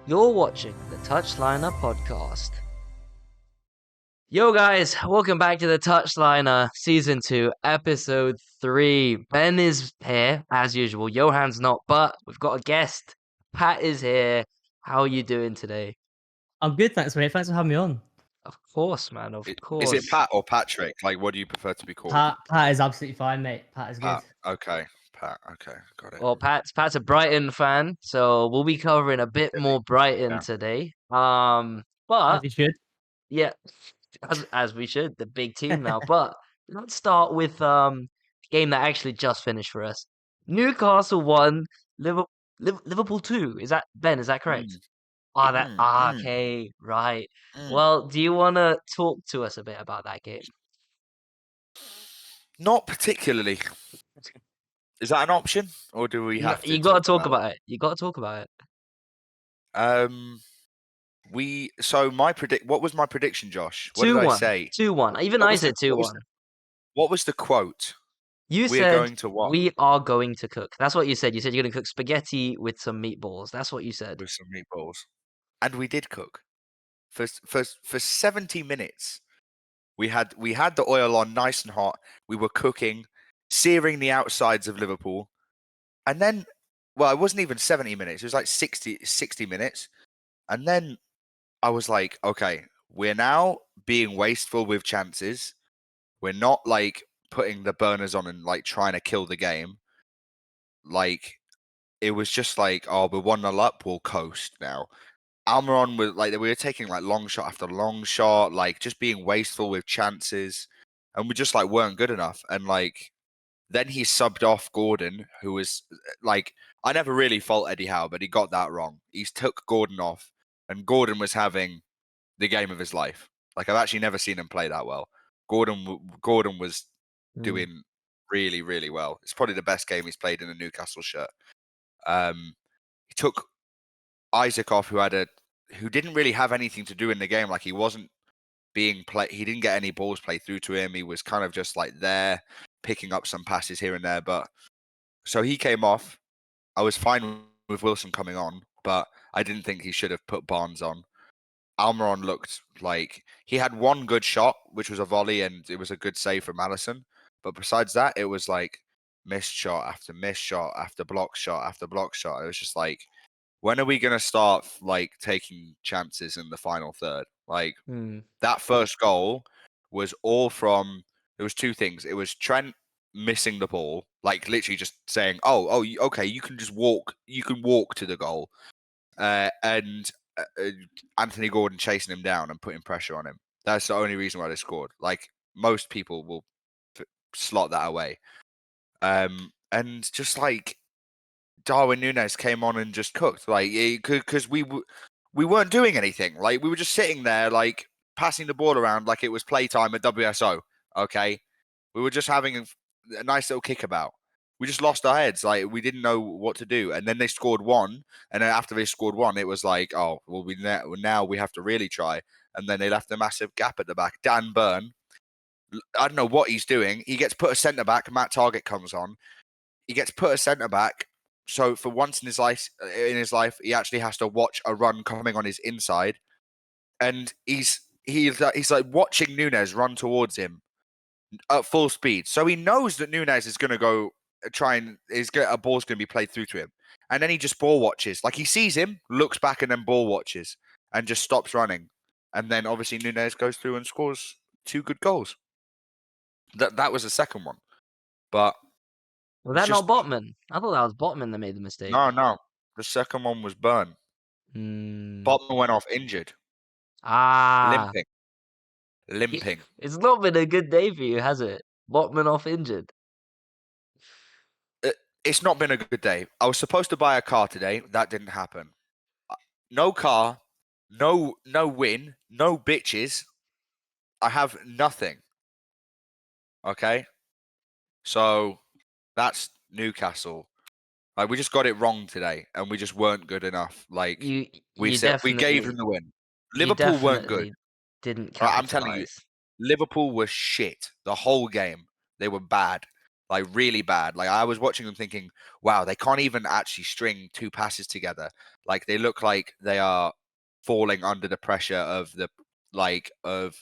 You're watching the Touchliner Podcast. Yo guys, welcome back to the Touchliner Season 2, Episode 3. Ben is here, as usual. Johan's not, but we've got a guest. Pat is here. How are you doing today? I'm good, thanks, mate. Thanks for having me on. Of course, man, of course. Is it Pat or Patrick? Like, what do you prefer to be called? Pat is absolutely fine, mate. Pat is good. Okay, Pat. Okay, got it. Well, Pat's a Brighton fan, so we'll be covering a bit more Brighton today. As But you should. yeah, as we should, the big team now. But let's start with the game that actually just finished for us. Newcastle 1, Liverpool 2. Is that Ben? Is that correct? Okay, right. Well, do you want to talk to us a bit about that game? Not particularly. Is that an option, or do we have to? You got to talk about it. You got to talk about it. What was my prediction, Josh? What 2-1. did I say? 2-1. Even I said 2-1. What was the quote? You We're said going to what? We are going to cook. That's what you said. You said you're going to cook spaghetti with some meatballs. That's what you said. With some meatballs, and we did cook for 70 minutes. We had the oil on nice and hot. We were cooking, searing the outsides of Liverpool, and then, well, it wasn't even 70 minutes. It was like 60 minutes, and then I was like, okay, we're now being wasteful with chances. We're not like putting the burners on and like trying to kill the game. Like, it was just like, oh, we're 1-0 up, we'll coast now. Almiron was like, we were taking like long shot after long shot, like just being wasteful with chances, and we just like weren't good enough. And like, then he subbed off Gordon, who was like, I never really fault Eddie Howe, but he got that wrong. He took Gordon off, and Gordon was having the game of his life. Like, I've actually never seen him play that well. Gordon was doing really, really well. It's probably the best game he's played in a Newcastle shirt. He took Isaac off, who didn't really have anything to do in the game. Like, he wasn't being played. He didn't get any balls played through to him. He was kind of just like there, picking up some passes here and there. But so he came off. I was fine with Wilson coming on, but I didn't think he should have put Barnes on. Almiron looked like he had one good shot, which was a volley, and it was a good save from Alisson. But besides that, it was like missed shot after missed shot after block shot after block shot. It was just like, when are we going to start like taking chances in the final third? Like, that first goal was all from, there was two things. It was Trent missing the ball, like literally just saying, okay, you can just walk, you can walk to the goal. And Anthony Gordon chasing him down and putting pressure on him. That's the only reason why they scored. Like, most people will slot that away. And just like, Darwin Núñez came on and just cooked, like, because we weren't doing anything. Like, we were just sitting there, like, passing the ball around like it was playtime at WSO. Okay, we were just having a nice little kickabout. We just lost our heads. Like, we didn't know what to do. And then they scored one, and then after they scored one, it was like, oh, well, now we have to really try. And then they left a massive gap at the back. Dan Burn, I don't know what he's doing. He gets put a centre back. Matt Targett comes on. He gets put a centre back. So for once in his life, he actually has to watch a run coming on his inside, and he's like watching Núñez run towards him at full speed. So he knows that Núñez is going to go a ball's going to be played through to him, and then he just ball watches. Like, he sees him, looks back, and then ball watches, and just stops running. And then obviously Núñez goes through and scores 2 good goals. That was the second one, but. Was that not Botman? I thought that was Botman that made the mistake. No. The second one was Burn. Botman went off injured. Limping. It's not been a good day for you, has it? Botman off injured. It's not been a good day. I was supposed to buy a car today. That didn't happen. No car, no win, no bitches. I have nothing. Okay? So, that's Newcastle. Like, we just got it wrong today, and we just weren't good enough. Like, we gave them the win. Liverpool weren't good. Didn't I'm telling you, Liverpool was shit the whole game. They were bad. like really bad. Like I was watching them thinking, wow, they can't even actually string 2 passes together. Like they look like they are falling under the pressure of of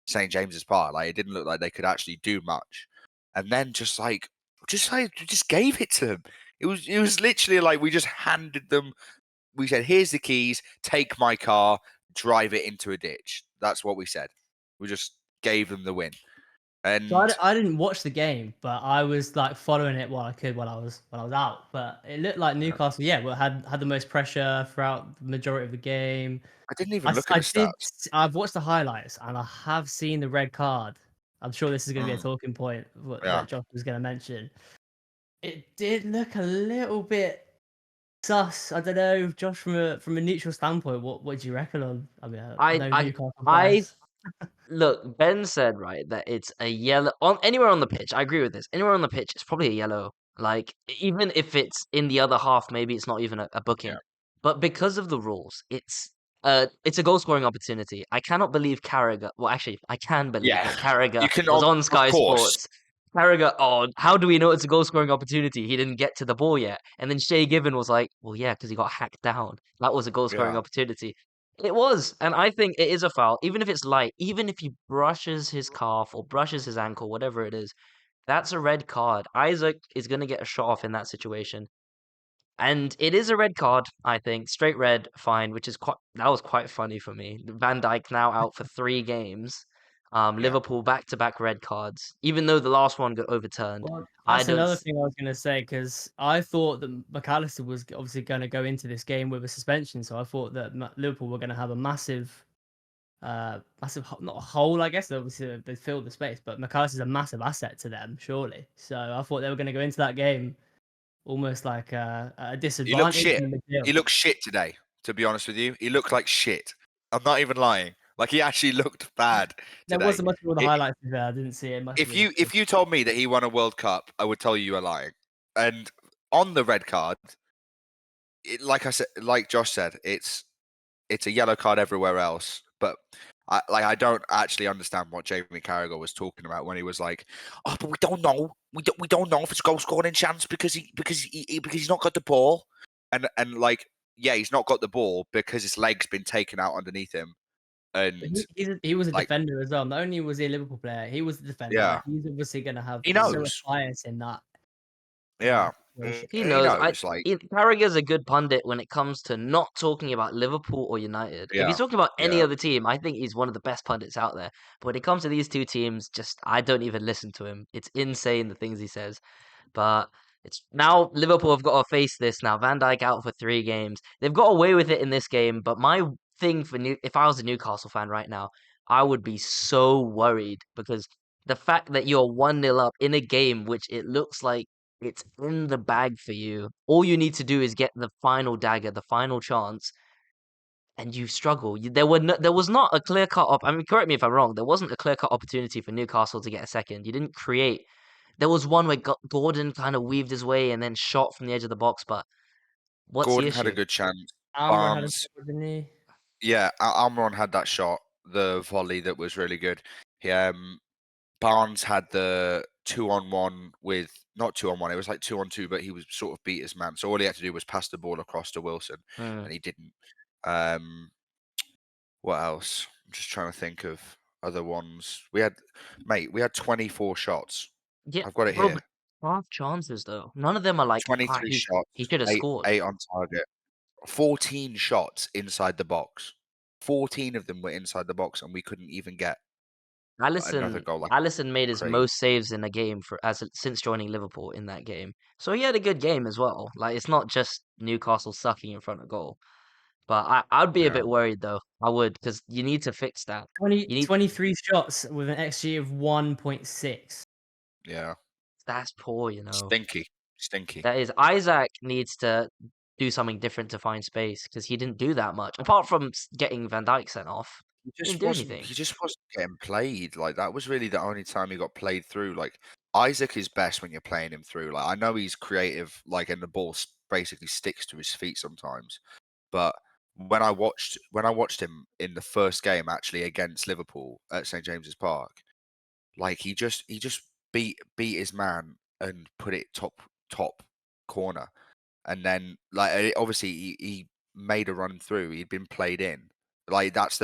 St James's Park. Like it didn't look like they could actually do much. And then just gave it to them. It was literally like we just handed them. We said, "Here's the keys. Take my car. Drive it into a ditch." That's what we said. We just gave them the win. And So I didn't watch the game, but I was like following it while I could while I was out. But it looked like Newcastle, had the most pressure throughout the majority of the game. I didn't even look at the stats. I've watched the highlights and I have seen the red card. I'm sure this is going to be a Mm, talking point yeah. that Josh was going to mention. It did look a little bit sus. I don't know, Josh, from a neutral standpoint, what do you reckon on? I mean, no Newcastle I fans. look. Ben said right that it's a yellow on anywhere on the pitch. I agree with this. Anywhere on the pitch, it's probably a yellow. Like even if it's in the other half, maybe it's not even a booking. Yeah. But because of the rules, it's a goal scoring opportunity. I cannot believe Carragher. Well, actually, I can believe Yeah. that Carragher You can was on of Sky course. Sports. Carragher, oh, how do we know it's a goal scoring opportunity? He didn't get to the ball yet. And then Shay Given was like, well, yeah, because he got hacked down. That was a goal scoring Yeah. opportunity. It was, and I think it is a foul, even if it's light, even if he brushes his calf or brushes his ankle, whatever it is, that's a red card. Isaac is going to get a shot off in that situation. And it is a red card, I think. Straight red, fine, that was quite funny for me. Van Dijk now out for 3 games. Yeah. Liverpool back-to-back red cards, even though the last one got overturned. Well, I that's don't. another thing I was going to say, because I thought that McAllister was obviously going to go into this game with a suspension. So I thought that Liverpool were going to have a massive, not a hole, I guess. Obviously, they filled the space, but McAllister's a massive asset to them, surely. So I thought they were going to go into that game almost like a He looked disadvantage shit. in the midfield. He looked shit today, to be honest with you. He looked like shit. I'm not even lying. Like he actually looked bad There today. wasn't much of the highlights there. I didn't see it much. If you told me that he won a World Cup, I would tell you are lying. And on the red card, like I said, like Josh said, it's a yellow card everywhere else. But I don't actually understand what Jamie Carragher was talking about when he was like, "Oh, but we don't know. We don't know if it's a goal scoring chance because he's not got the ball." And like, yeah, he's not got the ball because his leg's been taken out underneath him. And He was a like, defender as well. Not only was he a Liverpool player, he was the defender. yeah, He's obviously going to have he so much knows. bias in that. Yeah, Situation. He he knows. knows. Like, Carragher's a good pundit when it comes to not talking about Liverpool or United. If yeah, he's talking about any yeah. other team, I think he's one of the best pundits out there. But when it comes to these two teams, I don't even listen to him. It's insane the things he says. But it's now Liverpool have got to face this now. Van Dijk out for 3 games. They've got away with it in this game. But my thing if I was a Newcastle fan right now, I would be so worried because the fact that you're 1-0 up in a game which it looks like it's in the bag for you. All you need to do is get the final dagger, the final chance, and you struggle. There was not a clear cut up. I mean, correct me if I'm wrong. There wasn't a clear cut opportunity for Newcastle to get a second. You didn't create. There was one where Gordon kind of weaved his way and then shot from the edge of the box. But what's the Gordon had a issue? good chance. Almiron had a goal, didn't he? Yeah, Almiron had that shot, the volley that was really good. He, Barnes had the 2-on-1 with not 2-on-1. It was like 2-on-2, but he was sort of beat his man. So all he had to do was pass the ball across to Wilson, and he didn't. What else? I'm just trying to think of other ones. We had 24 shots. Yeah, I've got it bro, here. but 12 chances though. None of them are like 23 shots, he should have scored. 8 on target, 14 shots inside the box. 14 of them were inside the box, and we couldn't even get another goal. Like, Alisson made his crazy. most saves in a game since joining Liverpool in that game. So he had a good game as well. Like it's not just Newcastle sucking in front of goal. But I'd be a Yeah. bit worried though. I would because you need to fix that. 23 shots with an XG of 1.6. Yeah. That's poor, you know. Stinky. That is Isaac needs to do something different to find space because he didn't do that much apart from getting Van Dijk sent off. He didn't do anything. He just wasn't getting played. Like that was really the only time he got played through. Like Isaac is best when you're playing him through. Like I know he's creative, like and the ball basically sticks to his feet sometimes. But when I watched him in the first game actually against Liverpool at St James's Park, like he just beat his man and put it top corner, and then like obviously he made a run through. He'd been played in. Like that's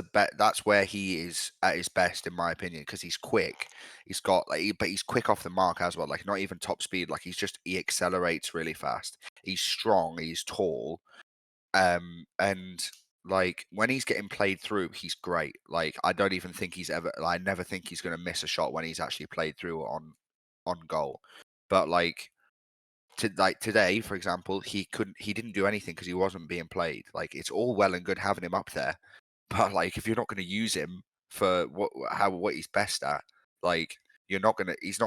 where he is at his best, in my opinion, because he's quick. He's got but he's quick off the mark as well. Like not even top speed. Like he accelerates really fast. He's strong. He's tall. And like when he's getting played through, he's great. Like I don't even think I never think he's going to miss a shot when he's actually played through on goal. But like today, for example, he didn't do anything because he wasn't being played. Like it's all well and good having him up there, but like if you're not going to use him for what he's best at, like he's not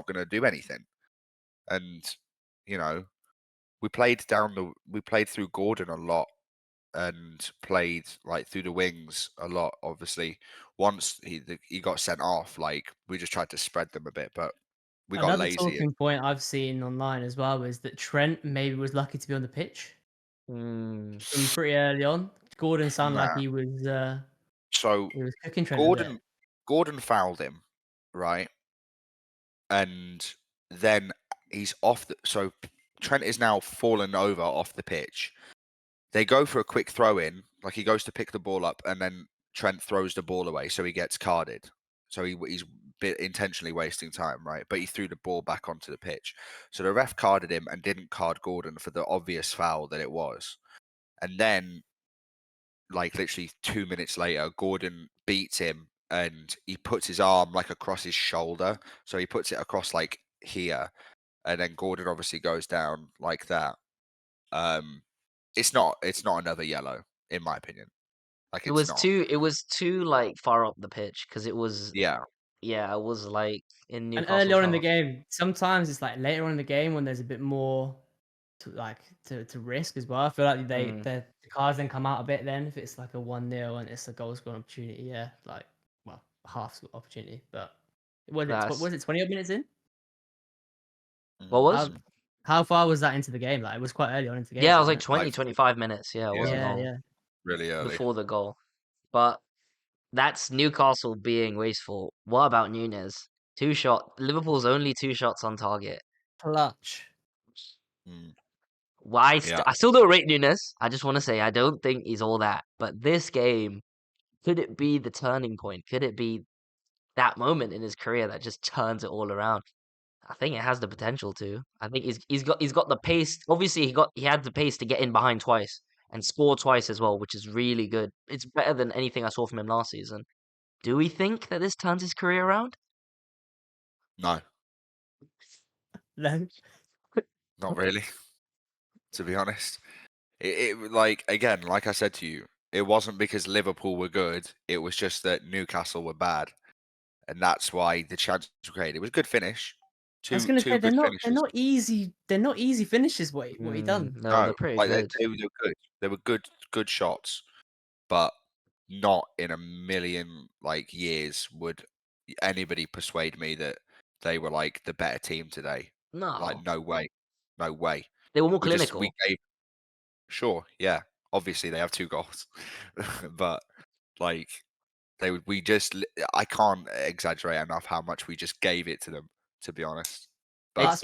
gonna do anything. And you know, we played through Gordon a lot and played like through the wings a lot. Obviously, once he got sent off, like we just tried to spread them a bit, but we got Another lazy. talking point I've seen online as well is that Trent maybe was lucky to be on the pitch from pretty early on. Gordon sounded like Nah. he was So cooking Trent a bit. Gordon fouled him, right? And then he's off. So Trent is now fallen over off the pitch. They go for a quick throw in, like he goes to pick the ball up, and then Trent throws the ball away, so he gets carded. So he's intentionally wasting time, right? But he threw the ball back onto the pitch. So the ref carded him and didn't card Gordon for the obvious foul that it was. And then, like literally 2 minutes later, Gordon beats him and he puts his arm like across his shoulder. So he puts it across like here, and then Gordon obviously goes down like that. It's not another yellow, in my opinion. Like It it's was not. too like far up the pitch because it was Yeah. it was like in And Newcastle early on in the half. game, sometimes it's like later on in the game when there's a bit more to risk as well. I feel like the cards then come out a bit then if it's like a 1-0 and it's a goal scoring opportunity. Yeah, like well half opportunity, but was it 20 odd minutes in? What was? How far was that into the game? Like it was quite early on into the game. Yeah, it was wasn't like it? 20, 25 minutes. Yeah, it Yeah. wasn't Yeah, long yeah. Really early. before the goal. But that's Newcastle being wasteful. What about Nunes? 2 shot. Liverpool's only 2 shots on target. Clutch. Mm. Why? Yeah. I still don't rate Nunes. I just want to say I don't think he's all that. But this game, could it be the turning point? Could it be that moment in his career that just turns it all around? I think it has the potential to. I think he's got the pace. Obviously, he had the pace to get in behind twice and score twice as well, which is really good. It's better than anything I saw from him last season. Do we think that this turns his career around? No, No. not really. To be honest, it like again, like I said to you, it wasn't because Liverpool were good. It was just that Newcastle were bad, and that's why the chances were created. It was a good finish. I was gonna Two say good they're finishes. not easy. They're not easy finishes. What he done? No, No, they're pretty like good. they were good. They were good shots, but not in a million like years would anybody persuade me that they were like the better team today. Like No, no way, no way. they were more We clinical. gave sure, yeah. Obviously they have 2 goals, but like I can't exaggerate enough how much we just gave it to them. To be honest, but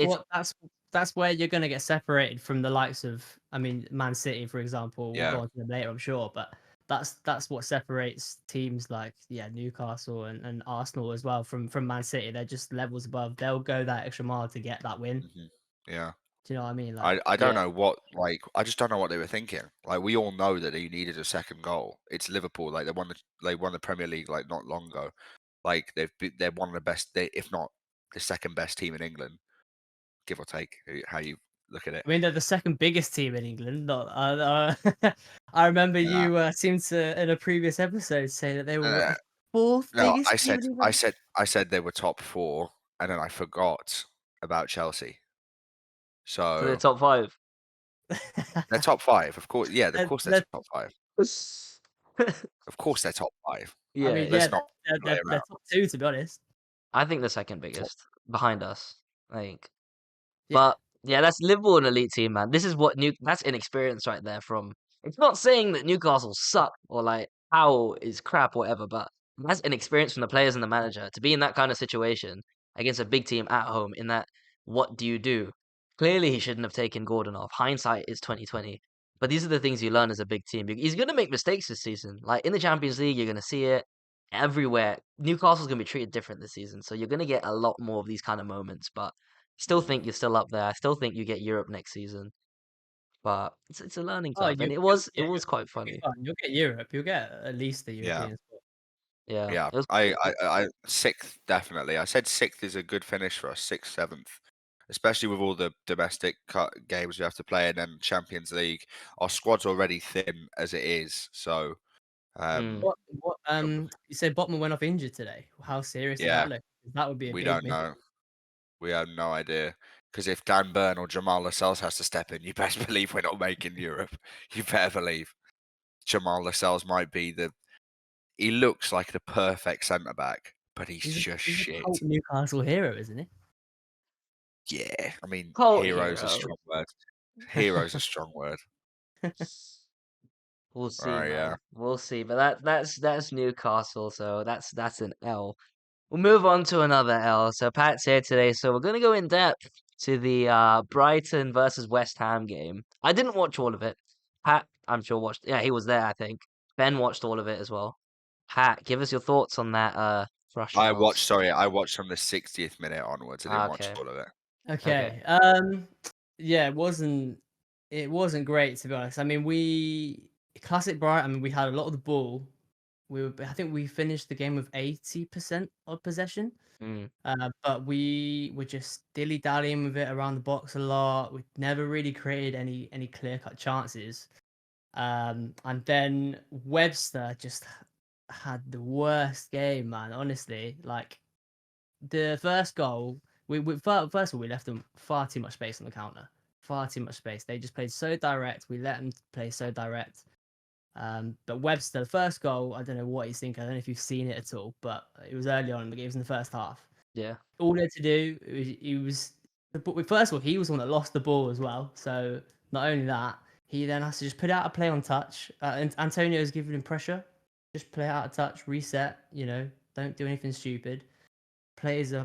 That's where you're gonna get separated from the likes of, I mean, Man City, for example. We'll yeah, go on to them later, I'm sure, but that's what separates teams like Newcastle and Arsenal as well from Man City. They're just levels above. They'll go that extra mile to get that win. yeah. Do you know what I mean? Like, I don't know what I just don't know what they were thinking. Like we all know that they needed a second goal. It's Liverpool. Like they won the Premier League like not long ago. Like they're one of the best, if not the second best team in England, give or take how you look at it. I mean, they're the second biggest team in England. Not, I remember you seemed to in a previous episode say that they were fourth No, biggest team in England. I said they were top 4, and then I forgot about Chelsea. So they're So top 5. they're top 5, of course. Yeah, of course they're They're- top 5. Of course they're top 5. Yeah, I mean, Let's yeah, not play they're around. top 2 to be honest. I think the second biggest behind us. Like, Yeah. but yeah, that's Liverpool an elite team, man. This is what that's inexperience right there. From it's not saying that Newcastle suck or like Powell is crap or whatever, but that's inexperience from the players and the manager to be in that kind of situation against a big team at home in that what do you do? Clearly, he shouldn't have taken Gordon off. Hindsight is 2020. But these are the things you learn as a big team. He's going to make mistakes this season. Like in the Champions League, you're going to see it everywhere. Newcastle's going to be treated different this season, so you're going to get a lot more of these kind of moments. But still think you're still up there. I still think you get Europe next season. But it's a learning Oh, curve, and it yeah, was quite you'll be funny. fine. You'll get Europe. You'll get at least the Yeah. European spot. Yeah, Yeah, it was. I sixth definitely. I said sixth is a good finish for us. Sixth, seventh, especially with all the domestic games we have to play, and then Champions League. Our squad's already thin as it is, so Mm. What you said Botman went off injured today. How serious does yeah, that look? That would be a we big don't miss. know. We have no idea. Because if Dan Burn or Jamal Lascelles has to step in, you best believe we're not making Europe. You better believe Jamal Lascelles might be the. He looks like the perfect centre back, but he's just He's a shit. cult Newcastle hero, isn't he? Yeah, I mean, Cult hero's a hero. strong word. Hero's a strong word. We'll see, Right, yeah. man. We'll see. But that's Newcastle, so that's an L. We'll move on to another L. So Pat's here today, so we're gonna go in depth to the Brighton versus West Ham game. I didn't watch all of it. Pat, I'm sure watched. Yeah, he was there. I think Ben watched all of it as well. Pat, give us your thoughts on that Russian loss. I watched from the 60th minute onwards. I didn't watch Okay, all of it. okay. Okay. Yeah, it wasn't great to be honest. I mean, we classic Brighton. I mean, we had a lot of the ball. I think we finished the game with 80% of possession. Mm, But we were just dilly dallying with it around the box a lot. We never really created any clear cut chances. And then Webster just had the worst game, man. Honestly, like the first goal, first of all we left them far too much space on the counter, far too much space. They just played so direct. We let them play so direct. But Webster, the first goal, I don't know what he's thinking. I don't know if you've seen it at all, but it was early on in the game. It was in the first half. yeah. All he had to do, first of all, he was the one that lost the ball as well. So not only that, he then has to just put out a play on touch. And Antonio's giving him pressure. Just play out of touch, reset. Don't do anything stupid. Plays a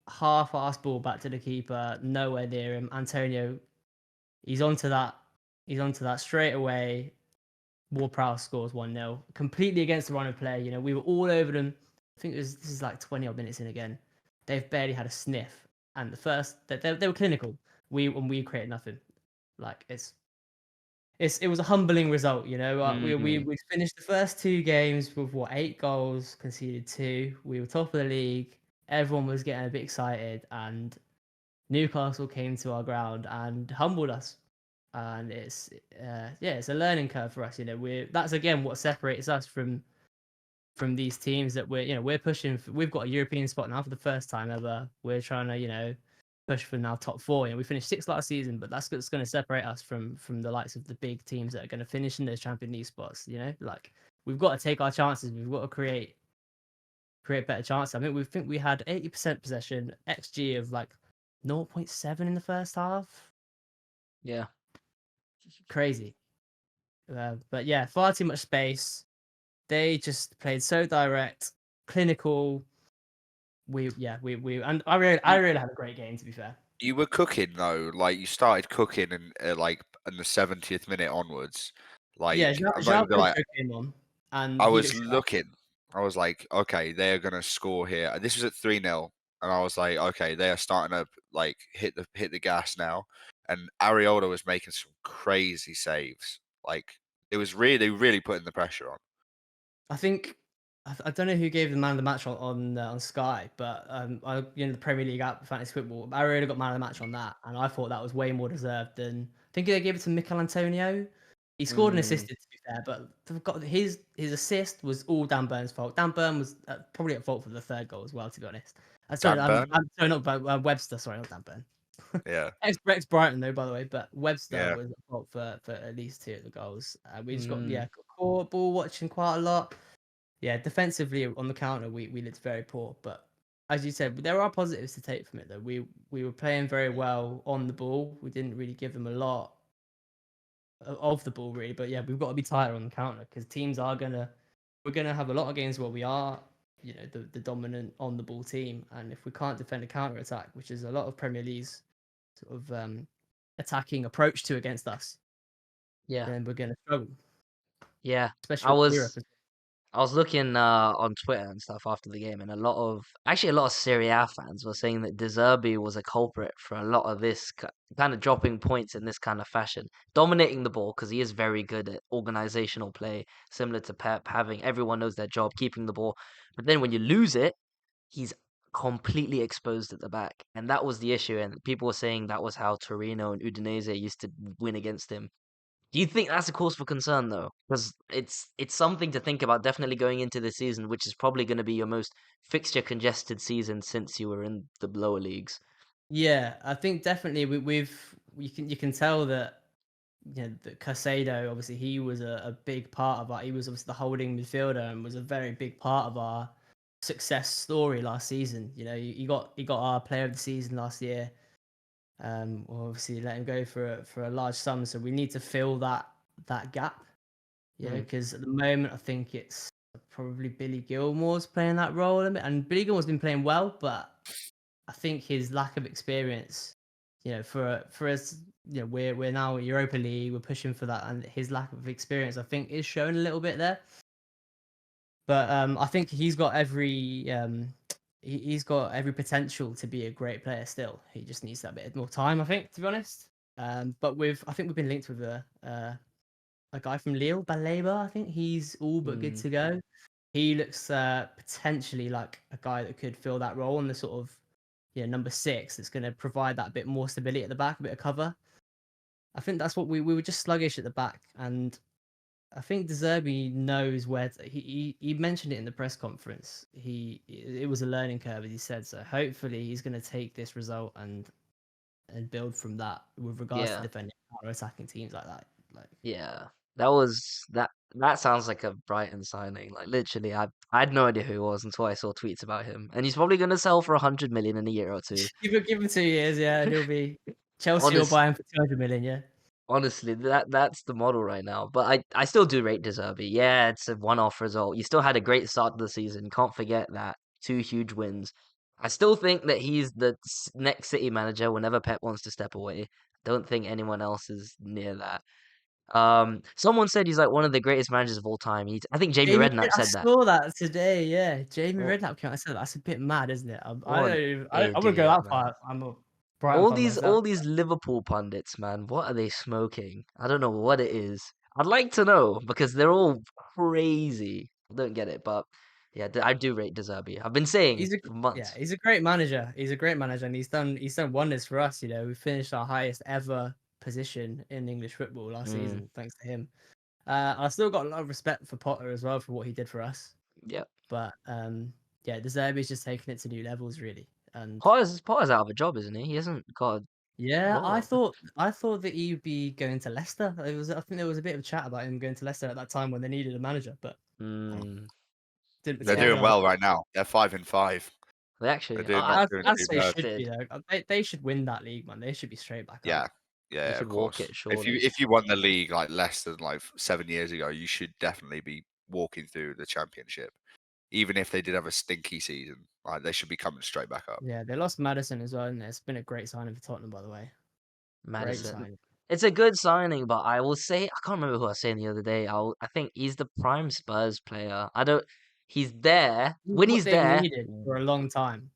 half-assed ball back to the keeper, nowhere near him. Antonio, he's onto that. He's onto that straight away. Ward-Prowse scores 1-0, completely against the run of play. We were all over them. I think this is like 20 odd minutes in again. They've barely had a sniff, and the first they were clinical. We created nothing. Like it was a humbling result. We finished the first two games with 8 goals, conceded 2. We were top of the league. Everyone was getting a bit excited, and Newcastle came to our ground and humbled us. And it's a learning curve for us. That's again what separates us from these teams that we're pushing. We've got a European spot now for the first time ever. We're trying to push for now top 4. We finished 6th last season, but that's going to separate us from the likes of the big teams that are going to finish in those Champions League spots. Like we've got to take our chances. We've got to create better chances. I mean, we think we had 80% possession, XG of like 0.7 in the first half. Yeah. Crazy. But yeah, far too much space. They just played so direct, clinical. And I really had a great game, to be fair. You were cooking though, like you started cooking in like in the 70th minute onwards. Like Yeah, I'm not even like, came on, and I he was looks sharp. looking. I was like, okay, they're gonna score here. This was at 3-0, and I was like, okay, they are starting to like hit the gas now. And Ariola was making some crazy saves. Like it was really putting the pressure on. I think I don't know who gave the man of the match on Sky, but the Premier League app fantasy football, I really got man of the match on that, and I thought that was way more deserved than I think they gave it to Mikel Antonio. He scored and assisted, to be fair, but his assist was all Dan Burn's fault. Dan Burn was probably at fault for the third goal as well, to be honest. Sorry, Dan Burn? I'm sorry, not Webster. Sorry, not Dan Burn. Yeah. Ex Brighton though, by the way, but Webster Yeah. was at fault for at least 2 of the goals. We just got caught ball watching quite a lot. Yeah, defensively on the counter, we looked very poor. But as you said, there are positives to take from it, though. We were playing very well on the ball. We didn't really give them a lot of the ball, really. But yeah, we've got to be tighter on the counter because teams we're gonna have a lot of games where we are the dominant on the ball team, and if we can't defend a counter attack, which is a lot of Premier League's sort of attacking approach to against us, Yeah, then we're going to struggle, yeah. especially I with Europe. was I was looking on Twitter and stuff after the game, and a lot of Serie A fans were saying that De Zerbi was a culprit for a lot of this kind of dropping points in this kind of fashion, dominating the ball because he is very good at organizational play, similar to Pep, having everyone knows their job, keeping the ball. But then when you lose it, he's completely exposed at the back, and that was the issue. And people were saying that was how Torino and Udinese used to win against him. Do you think that's a cause for concern though? Because it's something to think about definitely going into this season, which is probably going to be your most fixture congested season since you were in the lower leagues. Yeah, I think definitely you can tell that that Casado, obviously he was a big part of he was obviously the holding midfielder and was a very big part of our success story last season. He got our player of the season last year. Well, obviously let him go for a large sum, so we need to fill that gap. Because at the moment I think it's probably Billy Gilmore's playing that role, and Billy Gilmore's been playing well, but I think his lack of experience, for us, we're now Europa League, we're pushing for that, and his lack of experience, I think, is showing a little bit there. But I think he's got he's got every potential to be a great player still. He just needs that bit more time, I think, to be honest. But I think we've been linked with a guy from Lille, Baleba. I think he's all but good to go. He looks potentially like a guy that could fill that role on the sort of number 6 that's going to provide that bit more stability at the back, a bit of cover. I think that's what we were just sluggish at the back, and I think De Zerbi knows where he mentioned it in the press conference. It was a learning curve, as he said. So hopefully he's going to take this result and build from that with regards to defending counter attacking teams like that. Yeah, that sounds like a Brighton signing. Like literally, I had no idea who he was until I saw tweets about him, and he's probably going to sell for 100 million in a year or two. Give him 2 years, yeah, and he'll be Chelsea will buy him for 200 million, yeah. Honestly, that's the model right now. But I still do rate De Zerbi. Yeah, it's a one-off result. You still had a great start to the season. Can't forget that. 2 huge wins. I still think that he's the next City manager whenever Pep wants to step away. Don't think anyone else is near that. Someone said he's like one of the greatest managers of all time. I think Jamie Redknapp I said that. saw that today, yeah. Jamie What, Redknapp came out and said that. That's a bit mad, isn't it? what an I wouldn't go idiot, that man. far. I'm a Brighton fan myself. All these Liverpool pundits, man, what are they smoking? I don't know what it is. I'd like to know because they're all crazy. I don't get it, but yeah, I do rate De Zerbi. I've been saying for months. He's a great manager. He's a great manager, and he's done wonders for us. We finished our highest ever position in English football last season, thanks to him. I still got a lot of respect for Potter as well for what he did for us. Yeah, But De Zerbi's just taking it to new levels, really. And Potter's out of a job, isn't he? He hasn't got a yeah, role. I thought that he'd be going to Leicester. I think there was a bit of chat about him going to Leicester at that time when they needed a manager, but didn't They're doing materialise. well right now. They're 5-5. They actually, They're doing I As they should expected. be, though. They should win that league, man. They should be straight back up. Yeah, should of walk course. it, surely. If you won the league like less than like 7 years ago, you should definitely be walking through the championship. Even if they did have a stinky season, like they should be coming straight back up. Yeah, they lost Madison as well, and it's been a great signing for Tottenham, by the way. Madison. Great signing. It's a good signing, but I will say I can't remember who I was saying the other day. I think he's the prime Spurs player. He's there when What he's they've there. needed for a long time.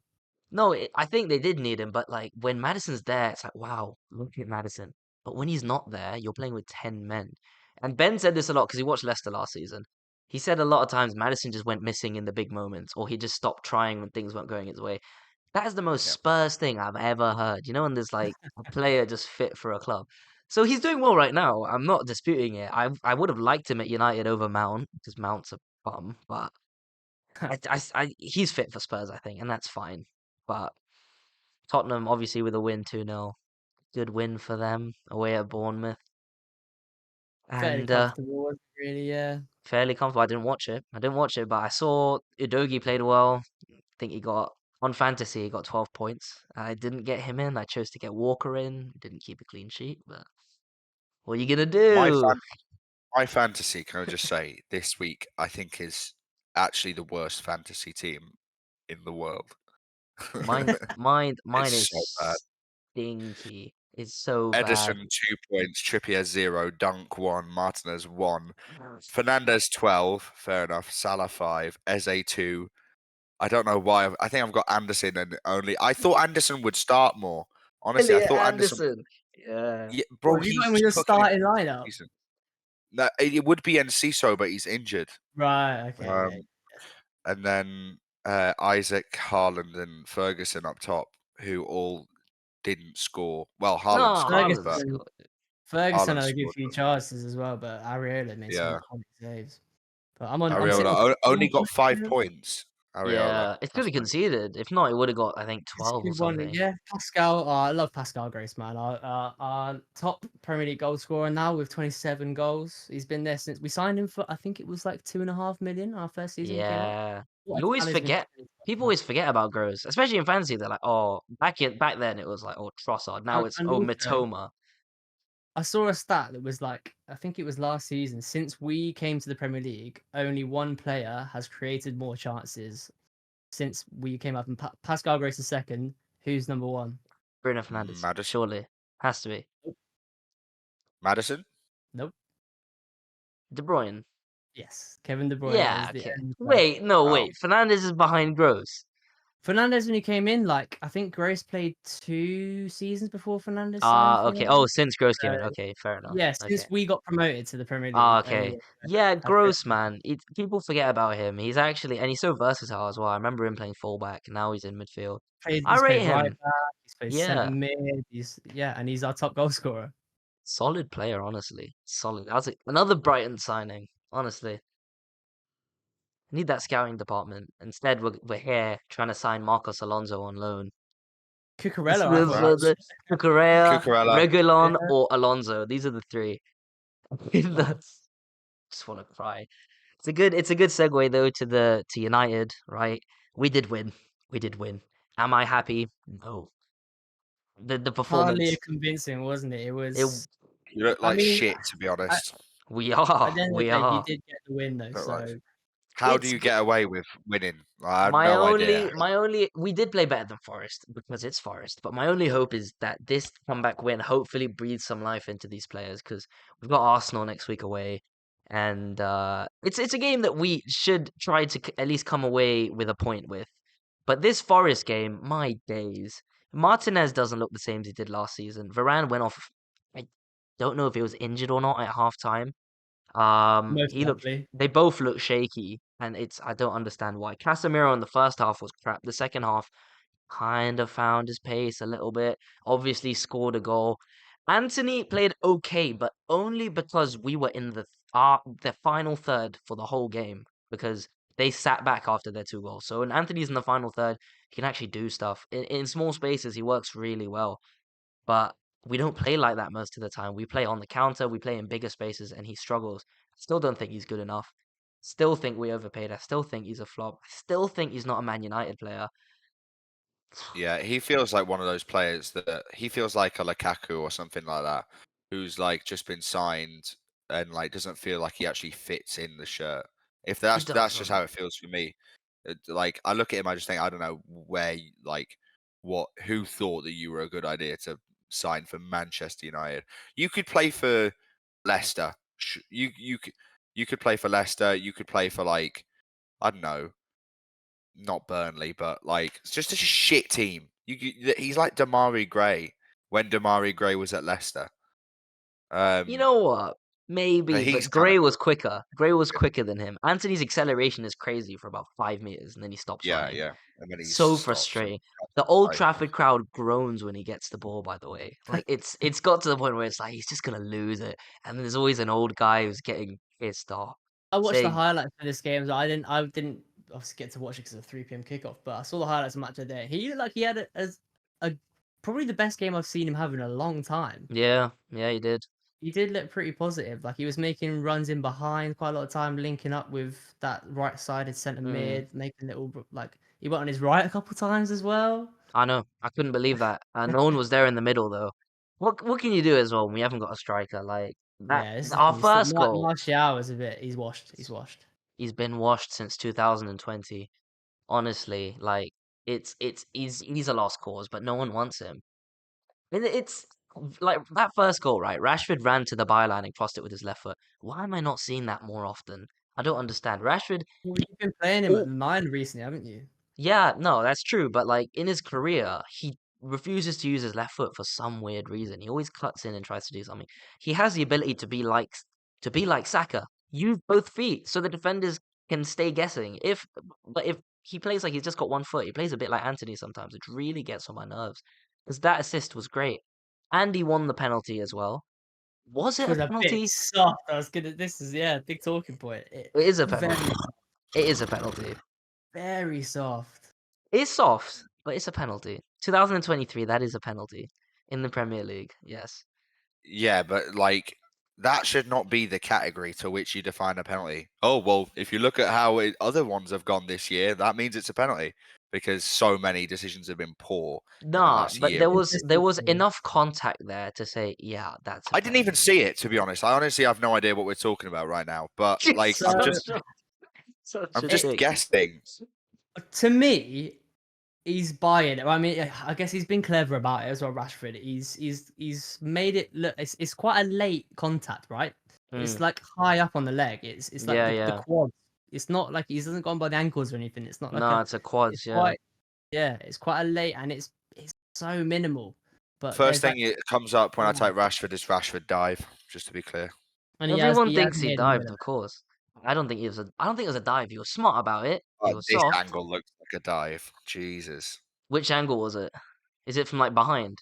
No, I think they did need him, but like when Madison's there, it's like wow, look at Madison. But when he's not there, you're playing with 10 men. And Ben said this a lot because he watched Leicester last season. He said a lot of times Madison just went missing in the big moments, or he just stopped trying when things weren't going his way. That is the most Yeah. Spurs thing I've ever heard. And there's like a player just fit for a club. So he's doing well right now. I'm not disputing it. I would have liked him at United over Mount because Mount's a bum, but he's fit for Spurs, I think, and that's fine. But Tottenham, obviously, with a win 2-0, good win for them away at Bournemouth. Fairly And comfortable, wasn't it, really, yeah. fairly comfortable. I didn't watch it, but I saw Udogie played well. I think he got on fantasy. He got 12 points. I didn't get him in. I chose to get Walker in. Didn't keep a clean sheet, but what are you gonna do? My fantasy, can I just say, this week I think is actually the worst fantasy team in the world. Mine It's is so bad. stinky. It's so bad. Edison 2 points, Trippier 0, Dunk 1, Martinez 1, Fernandez 12, fair enough, Salah 5, Eze 2. I don't know why. I think I've got Anderson and only. I thought Anderson would start more. Honestly, I Elliot thought Anderson. Yeah. Yeah, What, bro, have you got he's him in your cooking it starting this lineup? season. No, it would be Enciso, but he's injured. Right. Okay. Okay. And then Isaac, Haaland, and Ferguson up top, who all didn't score. Well, Haaland No, scored, Haaland but scored. Ferguson Haaland had a good scored, few chances as well, but Areola made some yeah. iconic saves. But I'm sitting Areola only on got 5 points. Areola. Yeah, it's because he conceded. If not, he would have got, I think, 12 or something. Yeah, Pascal. I love Pascal Grace, man. Our top Premier League goal scorer now with 27 goals. He's been there since we signed him for, I think it was like 2.5 million our first season. He came up. Yeah. What You a always talisman. forget. People always forget about Gross, especially in fantasy. They're like, oh, back then it was like, oh, Trossard. Now it's, And oh, also, Matoma. I saw a stat that was like, I think it was last season. Since we came to the Premier League, only one player has created more chances since we came up. And Pascal Grace is second. Who's number one? Bruno Fernandes. Madison. Surely. Has to be. Madison? Nope. De Bruyne. Yes, Kevin De Bruyne. Yeah, is the okay. only player. Wait, no, Oh. wait. Fernandes is behind Gross. Fernandes, when he came in, like, I think Grace played 2 seasons before Fernandes signed. Okay. Oh, since Gross came in. Uh, Okay, fair enough. yeah, Okay. since we got promoted to the Premier League. Okay. Yeah, Gross, man. People forget about him. He's actually, and he's so versatile as well. I remember him playing fullback. Now he's in midfield. He's I rate played right him. back. He's played Yeah. centre mid. And he's our top goal scorer. Solid player, honestly. Solid. That's another Brighton signing, honestly. Need that scouting department. Instead, we're here trying to sign Marcos Alonso on loan. Cucurella, I thought. Cucurella, Cucurella. Reguilon, or Alonso. These are the three. Just want to cry. It's a good segue though to United, right? We did win. Am I happy? No. The performance. Hardly convincing, wasn't it? It was. You look like shit, to be honest. We are. At the end of the day, you did get the win though. So how do you get away with winning? I have my no only idea. we did play better than Forest because it's Forest, but my only hope is that this comeback win hopefully breathes some life into these players because we've got Arsenal next week away, and it's a game that we should try to at least come away with a point with. But this Forest game, my days, Martinez doesn't look the same as he did last season. Varane went off. I don't know if he was injured or not at halftime. most likely. They both look shaky, and I don't understand why. Casemiro in the first half was crap. The second half kind of found his pace a little bit. Obviously scored a goal. Anthony played okay, but only because we were in the final third for the whole game because they sat back after their 2 goals. So when Anthony's in the final third, he can actually do stuff. In small spaces, he works really well. But we don't play like that most of the time. We play on the counter, we play in bigger spaces, and he struggles. I still don't think he's good enough. Still think we overpaid. I still think he's a flop. I still think he's not a Man United player. Yeah, he feels like one of those players that he feels like a Lukaku or something like that, who's like just been signed and like doesn't feel like he actually fits in the shirt. If that's just how it feels for me. Like I look at him, I just think I don't know who thought that you were a good idea to sign for Manchester United. You could play for Leicester. You could play for Leicester. You could play for like I don't know. Not Burnley, but like it's just a shit team. He's like Damari Gray when Damari Gray was at Leicester. You know what? Maybe, he's but Gray was quicker. Gray was quicker than him. Anthony's acceleration is crazy for about 5 meters, and then he stops running. Yeah. And then he So stops frustrating. The Old Trafford crowd groans when he gets the ball. By the way, like it's got to the point where it's like he's just gonna lose it, and there's always an old guy who's getting pissed off. I watched the highlights for this game. So I didn't obviously get to watch it because of the 3 p.m. kickoff, but I saw the highlights of match of the day. He looked like he had a probably the best game I've seen him have in a long time. Yeah, he did. He did look pretty positive. Like he was making runs in behind quite a lot of time, linking up with that right-sided centre mid, making little like he went on his right a couple times as well. I know. I couldn't believe that. No one was there in the middle though. What can you do as well when we haven't got a striker like that? Yeah, Our first goal. Martial is a bit. He's washed. He's been washed since 2020. Honestly, like he's a lost cause, but no one wants him. It's like that first goal, right? Rashford ran to the byline and crossed it with his left foot. Why am I not seeing that more often? I don't understand. Rashford, Well, you've been playing him at oh, the 9 recently, haven't you? yeah, no, that's true. But like in his career, he refuses to use his left foot for some weird reason. He always cuts in and tries to do something. He has the ability to be like Saka. Use both feet so the defenders can stay guessing. But if he plays like he's just got one foot, he plays a bit like Anthony sometimes, which really gets on my nerves. Because that assist was great. And he won the penalty as well. Was Which it a was a bit penalty? soft. I was gonna. This is a big talking point. It is a Very, penalty. It is a penalty. very soft. It's soft, but it's a penalty. 2023, that is a penalty in the Premier League. Yes. Yeah, but like that should not be the category to which you define a penalty. Oh well, if you look at how other ones have gone this year, that means it's a penalty because so many decisions have been poor in the Nah, last but year. there was Consistency. enough contact there to say, yeah, that's a I didn't even penalty. see it, to be honest. I honestly have no idea what we're talking about right now. But like, So- Such I'm a just dick. guessing. To me, he's buying it. I mean, I guess he's been clever about it as well. Rashford. He's made it look. It's quite a late contact, right? It's Mm. like high up on the leg. It's like Yeah, the yeah. quad. It's not like he hasn't gone by the ankles or anything. It's not like No, a. it's a quads, It's yeah. quite. Yeah, it's quite a late, and it's so minimal. But First there's thing it comes up when I Yeah. type Rashford is Rashford dive, just to be clear. and Everyone he thinks has he made a little dived, bit of of course. I don't think it was a dive. He was smart about it. It was This soft. angle looks like a dive. Jesus. Which angle was it? Is it from like behind?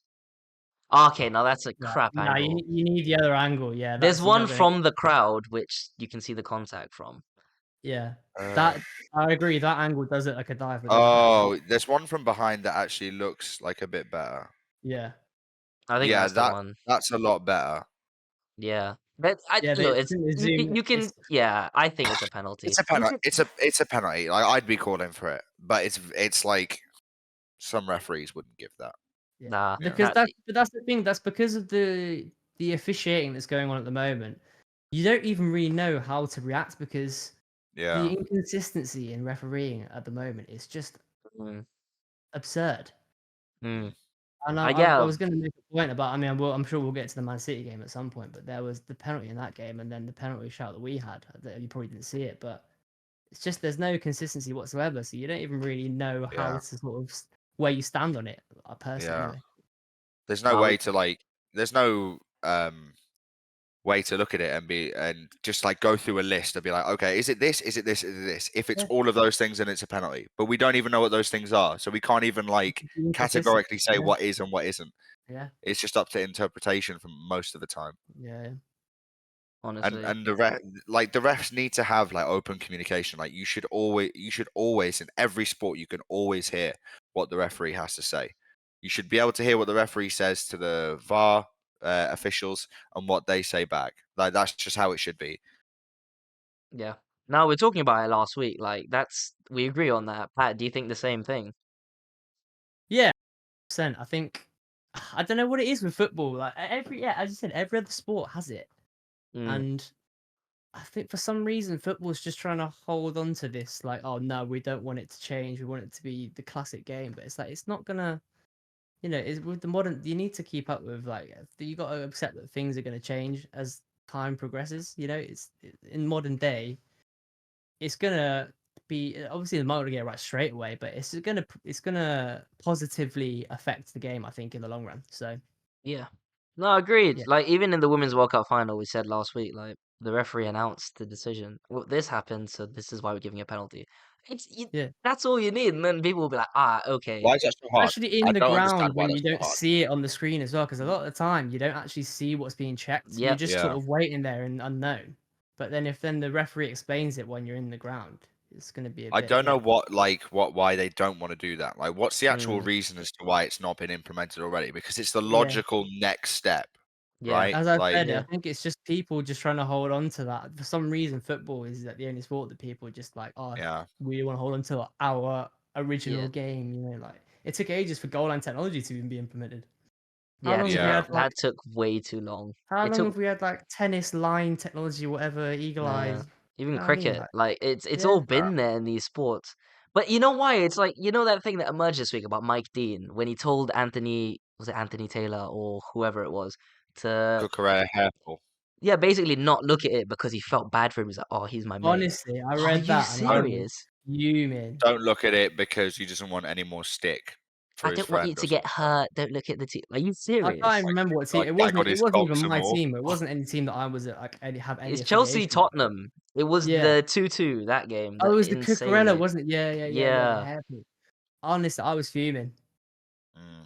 Okay, now that's a that. crap No, angle. you need the other angle. Yeah, There's that's you're one not gonna. from the crowd which you can see the contact from. Yeah, Uh, that I agree. That angle does it like a dive. But there's a better angle. oh, there's one from behind that actually looks like a bit better. Yeah, I think Yeah, that's the one. that's a lot better. Yeah. But yeah. look, They, it's they zoom. you can It's, yeah, I think it's a penalty. It's a penalty. It's a penalty. Like I'd be calling for it, but it's like some referees wouldn't give that. yeah. Nah, Because that that's the thing. That's because of the officiating that's going on at the moment. You don't even really know how to react because Yeah. the inconsistency in refereeing at the moment is just mm, absurd. mm. And I Yeah, was going to make a point about. I mean, I'm sure we'll get to the Man City game at some point, but there was the penalty in that game, and then the penalty shout that we had. That you probably didn't see it, but it's just there's no consistency whatsoever, so you don't even really know how Yeah. to sort of where you stand on it. Personally, Yeah. anyway. There's no Well, way to like. There's no way to look at it and just like go through a list and be like, okay, is it this? Is it this? Is it this? If it's Yeah. all of those things, then it's a penalty. But we don't even know what those things are, so we can't even like It's inconsistent. categorically say Yeah. what is and what isn't. Yeah, It's just up to interpretation for most of the time. yeah, honestly. And the refs need to have like open communication. Like you should always in every sport you can always hear what the referee has to say. You should be able to hear what the referee says to the VAR officials and what they say back. Like that's just how it should be. Yeah. No, we're talking about it last week. Like we agree on that. Pat, do you think the same thing? yeah. Percent. I think I don't know what it is with football. Like as you said, every other sport has it, Mm, and I think for some reason football's just trying to hold on to this. Like, oh no, we don't want it to change. We want it to be the classic game, but it's like it's not gonna. It's with the modern. You need to keep up with like you got to accept that things are going to change as time progresses. In modern day, it's gonna be obviously the might not get it right straight away, but it's gonna positively affect the game. I think in the long run. So yeah. No, agreed. yeah, Like even in the Women's World Cup final, we said last week, like the referee announced the decision. Well, this happened, so this is why we're giving a penalty. yeah. That's all you need, and then people will be like, okay. Why is that so hard? Especially I in the don't ground understand why when you that's so don't hard. see it on the screen as well, because a lot of the time you don't actually see what's being checked. You're Yep. just Yeah. sort of waiting there and unknown. But then if the referee explains it when you're in the ground, it's going to be a I bit. don't know why they don't want to do that. Like, what's the actual Mm, reason as to why it's not been implemented already? Because it's the Yeah. logical next step, yeah. right? As I Like, said, Yeah. I think it's just people just trying to hold on to that. For some reason, football is like the only sport that people just like, oh, yeah, we want to hold on to our original Yeah. game. Like it took ages for goal line technology to even be implemented. How Yeah, long have we Yeah. had like? that took way too long. How It long took have we had like tennis line technology, whatever, eagle yeah. eyes? Even I mean, cricket, like, like it's yeah, all been there in these sports. But you know why? It's like that thing that emerged this week about Mike Dean when he told was it Anthony Taylor or whoever it was, to Cucurella hairful. basically not look at it because he felt bad for him. He's like, oh, he's my mate. honestly, I Are read you that and I was serious? fuming. Don't look at it because he doesn't want any more stick for I his don't want you friend to or get something. hurt. Don't look at the team. Are you I can't serious? even remember what team Like it gag wasn't. on It his wasn't cock even some my more. team. It wasn't any team that I was at, like have any It's Chelsea affiliation with. Tottenham. It was Yeah. the 2-2 that game. Oh, That it was the Cucurella, insanely. wasn't it? Yeah. The Yeah, hairpin. Honestly, I was fuming.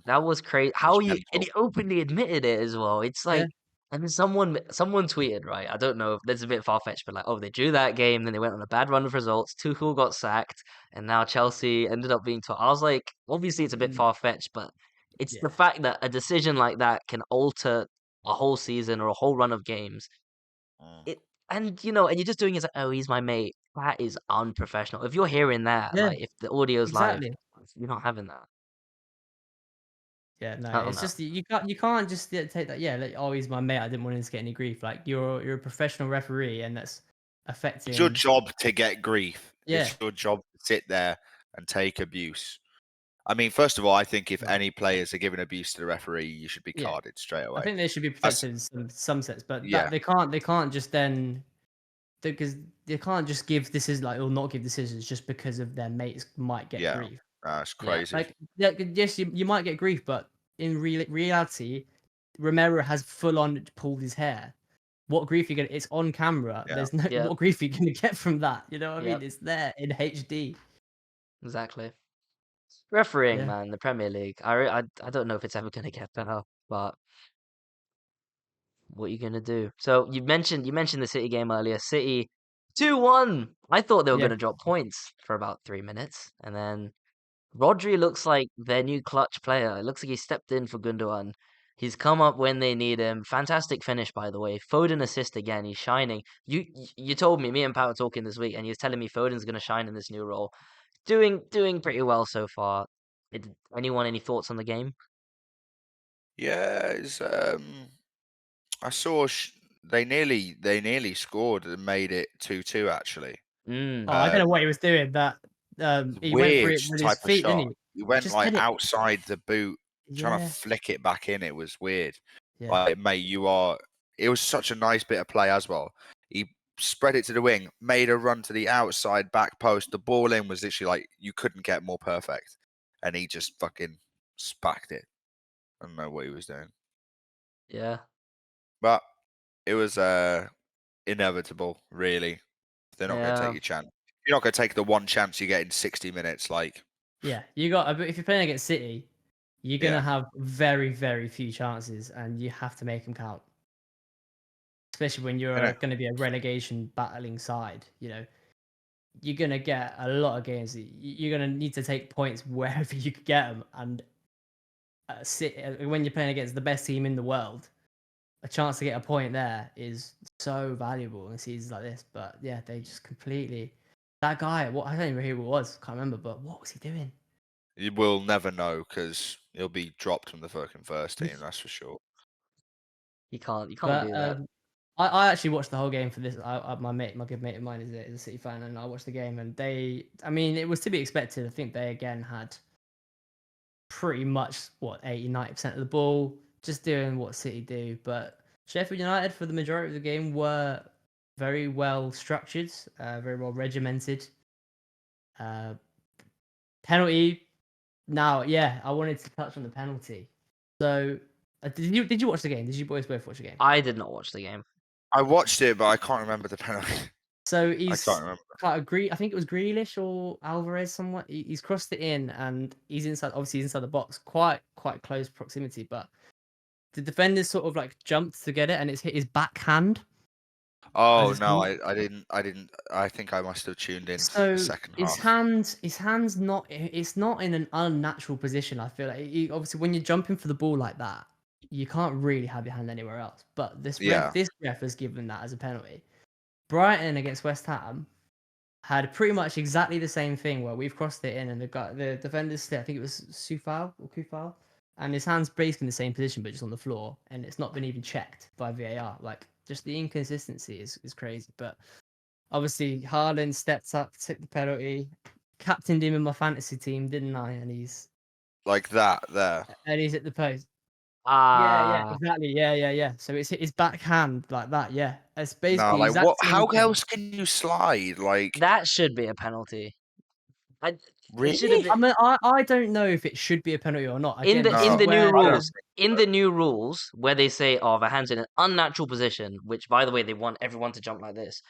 that was crazy. It's How you and mental. he openly admitted it as well. It's Yeah. like, and then someone tweeted, right? I don't know if that's a bit far fetched, but like, oh, they drew that game, then they went on a bad run of results. Tuchel got sacked, and now Chelsea ended up being. I was like, obviously it's a bit Mm, far fetched, but it's the yeah. fact that a decision like that can alter a whole season or a whole run of games. Mm. It and and you're just doing it as like, oh, he's my mate. That is unprofessional. If you're hearing that, Yeah. like if the audio's live, Exactly. you're not having that. Yeah. No, I don't it's know. just you can't just take that. Yeah. Like, oh, he's my mate. I didn't want him to get any grief. Like you're a professional referee, and that's It's your affecting. job to get grief. Yeah. It's your job to sit there and take abuse. I mean, first of all, I think if Yeah. any players are giving abuse to the referee, you should be Yeah. carded straight I away. think they should be That's protected in some sense, but yeah, that they can't just then because they can't just give decisions like or not give decisions just because of their mates might get yeah. grief. That's Yeah. crazy. Like yes, you might get grief, but in reality, Romero has full on pulled his hair. What grief you gonna? It's on camera. Yeah. There's no Yeah. what grief are you gonna get from that? You know what I Yep. mean? It's there in HD. Exactly. Refereeing, Yeah. man, the Premier League. I don't know if it's ever gonna get better, but what are you gonna do? So you mentioned the City game earlier. City 2-1. I thought they were Yeah. gonna drop points for about 3 minutes, and then Rodri looks like their new clutch player. It looks like he stepped in for Gundogan. He's come up when they need him. Fantastic finish, by the way. Foden assist again. He's shining. You told me and Pat were talking this week, and he was telling me Foden's gonna shine in this new role. Doing pretty well so far. Anyone any thoughts on the game? Yeah, I saw they nearly scored and made it 2-2 actually. Oh, I don't know Um, what he was doing. That he went for weird it with his type of feet, didn't shot. he? He went Just like head it. outside the boot, trying to Yeah. flick it back in. It was weird. Yeah. Like, mate, it was such a nice bit of play as well. He spread it to the wing, made a run to the outside back post. The ball in was literally like you couldn't get more perfect, and he just fucking spacked it. I don't know what he was doing, Yeah. but it was inevitable, really. They're not going to take Yeah. your chance. You're not going to take the one chance you get in 60 minutes. Like, Yeah. You got if you're playing against City, you're gonna yeah, have very, very few chances, and you have to make them count. Especially when you're innit? going to be a relegation battling side, you're going to get a lot of games. You're going to need to take points wherever you can get them. And when you're playing against the best team in the world, a chance to get a point there is so valuable in seasons like this. But yeah, they just completely. That guy, I don't even know who it was, can't remember, but what was he doing? You will never know because he'll be dropped from the fucking first team. That's for sure. You can't But do that. I actually watched the whole game for this. My good mate of mine is a City fan, and I watched the game. And it was to be expected. I think they again had pretty much 80-90% of the ball, just doing what City do. But Sheffield United, for the majority of the game, were very well structured, very well regimented. Penalty. Now, yeah, I wanted to touch on the penalty. So, did you watch the game? Did you boys both watch the game? I did not watch the game. I watched it, but I can't remember the penalty. So I he's can't remember. I think it was Grealish or Alvarez. Somewhat he's crossed it in, and he's inside. Obviously, he's inside the box, quite close proximity. But the defenders sort of like jumped to get it, and it's hit his backhand. Oh no, I didn't. I think I must have tuned in So the second his half. hand's not. It's not in an unnatural position. I feel like obviously when you're jumping for the ball like that, you can't really have your hand anywhere else. But this ref has given that as a penalty. Brighton against West Ham had pretty much exactly the same thing where we've crossed it in and the defender's still, I think it was Kufal, and his hand's basically in the same position but just on the floor, and it's not been even checked by VAR. Like, just the inconsistency is crazy. But obviously Haaland stepped up, took the penalty, captained him in my fantasy team, didn't I? And he's Like that there. at the post. Yeah, Ah, exactly. Yeah. So it's his backhand like that. Yeah, it's No, basically like exact what? same How thing. else can you slide? Like that should be a penalty. I, it should have really? been I mean, I don't know if it should be a penalty or not. in Again, this the is No, new where I don't rules. think In so. the new rules, where they say, "Oh, the hand's in an unnatural position," which, by the way, they want everyone to jump like this.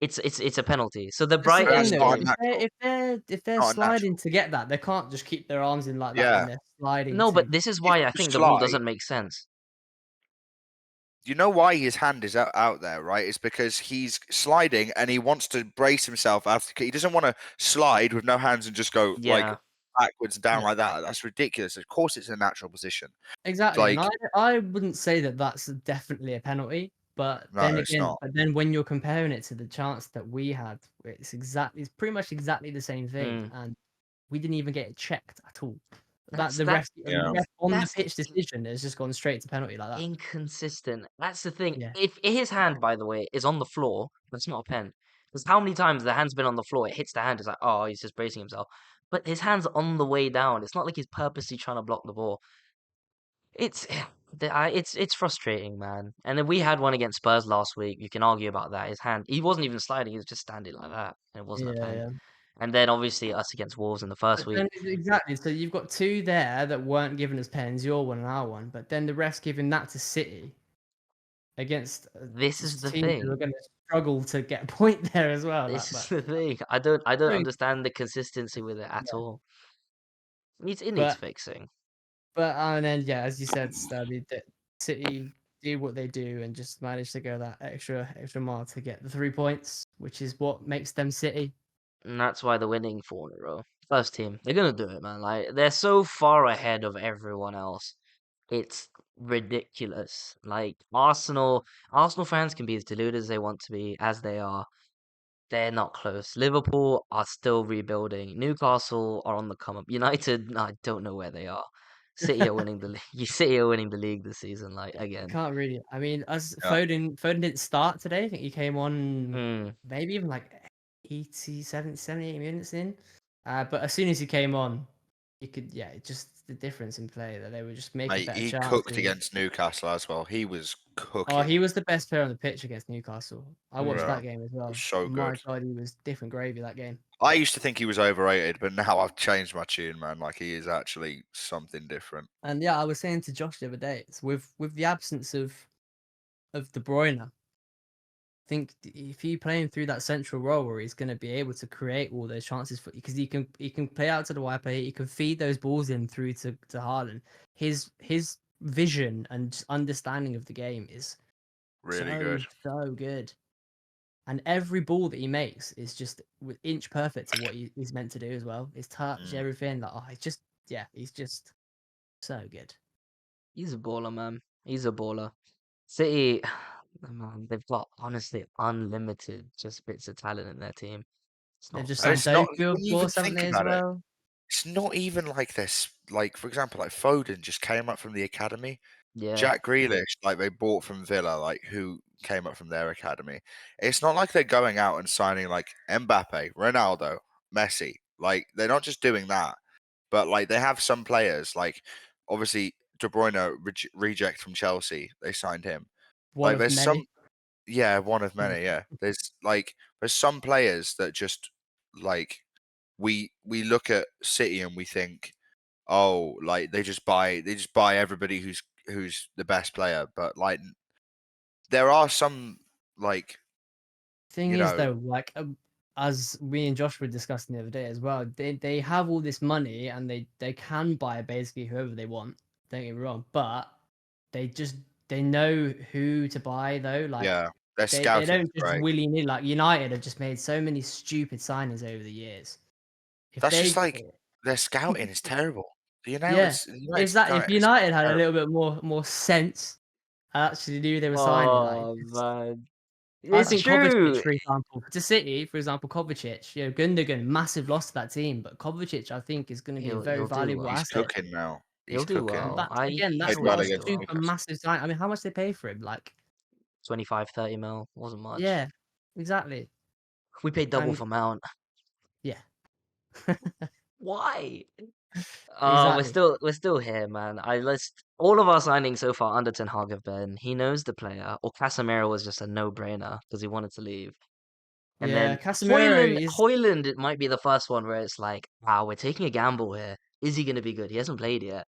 It's a penalty. So the that's the But thing that's Brighton though. not game, unnatural. If they're Not sliding unnatural. to get that, they can't just keep their arms in like that when Yeah. they're sliding no, but to. this is If why I you think the rule slide, doesn't make sense. you know why his hand is out there, right? It's because he's sliding and he wants to brace himself after. He doesn't want to slide with no hands and just go like Yeah, backwards and down Yeah. like that. That's ridiculous. Of course, it's a natural position. Exactly, and Like I wouldn't say that that's definitely a penalty, but no, then it's again, not. when you're comparing it to the chance that we had, it's pretty much exactly the same thing, mm. and we didn't even get it checked at all. That That's the that. ref, Yeah. on the That's pitch decision has just gone straight to penalty like that. inconsistent. That's the thing. Yeah, If his hand, by the way, is on the floor, that's not a pen. Because how many times the hand's been on the floor, it hits the hand, it's like, oh, he's just bracing himself. But his hand's on the way down. It's not like he's purposely trying to block the ball. It's it's frustrating, man. And then we had one against Spurs last week. You can argue about that. His hand, he wasn't even sliding. He was just standing like that, and it wasn't a pen. yeah. And then obviously us against Wolves in the first But week. then exactly, so you've got two there that weren't given as pens, your one and our one, but then the ref's giving that to City against This is the teams who are thing. going to struggle to get a point there as well. This is But the thing. I don't doing- understand the consistency with it at yeah. all. It needs But fixing. and then yeah, as you said, Stabby, that City do what they do and just manage to go that extra mile to get the 3 points, which is what makes them City. And that's why they're winning 4 in a row. First team. They're gonna do it, man. Like they're so far ahead of everyone else. It's ridiculous. Like Arsenal fans can be as deluded as they want to be, as they are. They're not close. Liverpool are still rebuilding. Newcastle are on the come up. United, I don't know where they are. City are winning the league. City are winning the league this season, like again. Can't really. I mean, as Yeah. Foden didn't start today. I think he came on Mm. maybe even like 80, 70, 78 minutes in. But as soon as he came on, you could just the difference in play that they were just making Mate, better he chances. cooked against Newcastle as well. He was cooking. Oh, he was the best player on the pitch against Newcastle. I watched Yeah, that game as well. so My good. God, he was different gravy that game. I used to think he was overrated, but now I've changed my tune, man. Like he is actually something different. And yeah, I was saying to Josh the other day, it's with the absence of De Bruyne, I think if he playing through that central role where he's going to be able to create all those chances for, because he can play out to the wide play, he can feed those balls in through to Haaland. His vision and just understanding of the game is Really good. so good. And every ball that he makes is just inch perfect to what he's meant to do as well. His touch, everything. Like, he's just so good. He's a baller, man. He's a baller. City, man, they've got honestly unlimited just bits of talent in their team. It's They've not just fair. And signed it's not Doku, of when you even course, haven't think they, as about it. well? It's not even like this. Like for example, like Foden just came up from the academy. Yeah. Jack Grealish, like they bought from Villa, like who came up from their academy. It's not like they're going out and signing like Mbappe, Ronaldo, Messi. Like they're not just doing that, but like they have some players. Like obviously De Bruyne reject from Chelsea, they signed him. One Like of there's many. some, yeah, one of many. Yeah, there's some players that just like we look at City and we think, oh, like they just buy everybody who's the best player, but like there are some like Thing you is, know though, like as me and Josh were discussing the other day as well, they have all this money and they can buy basically whoever they want. Don't get me wrong, but they know who to buy though. Like yeah, their they scouting don't just great. willy nilly. Like United have just made so many stupid signings over the years. If That's they just like their scouting is terrible. yeah, United is that if scouting is United had a terrible. little bit more sense, I actually knew they were signing like. Oh man, I it's think Kovacic, true. for example, to City, for example, Kovacic, Gundogan, massive loss to that team, but Kovacic, I think, is going to be a very He'll do valuable well. He's asset. cooking now. He'll He's do cooking. And well. that's Played not well a against super Newcastle. massive sign. I mean, how much they pay for him? Like, 25, 30 mil wasn't much. yeah, exactly. We paid double And for Mount. yeah, Why? exactly. We're still here, man. I list all of our signings so far under Ten Hag have been he knows the player, or Casemiro was just a no-brainer because he wanted to leave. And Yeah, then Casemiro is. Hoyland, it might be the first one where it's like, wow, we're taking a gamble here. Is he going to be good? He hasn't played yet.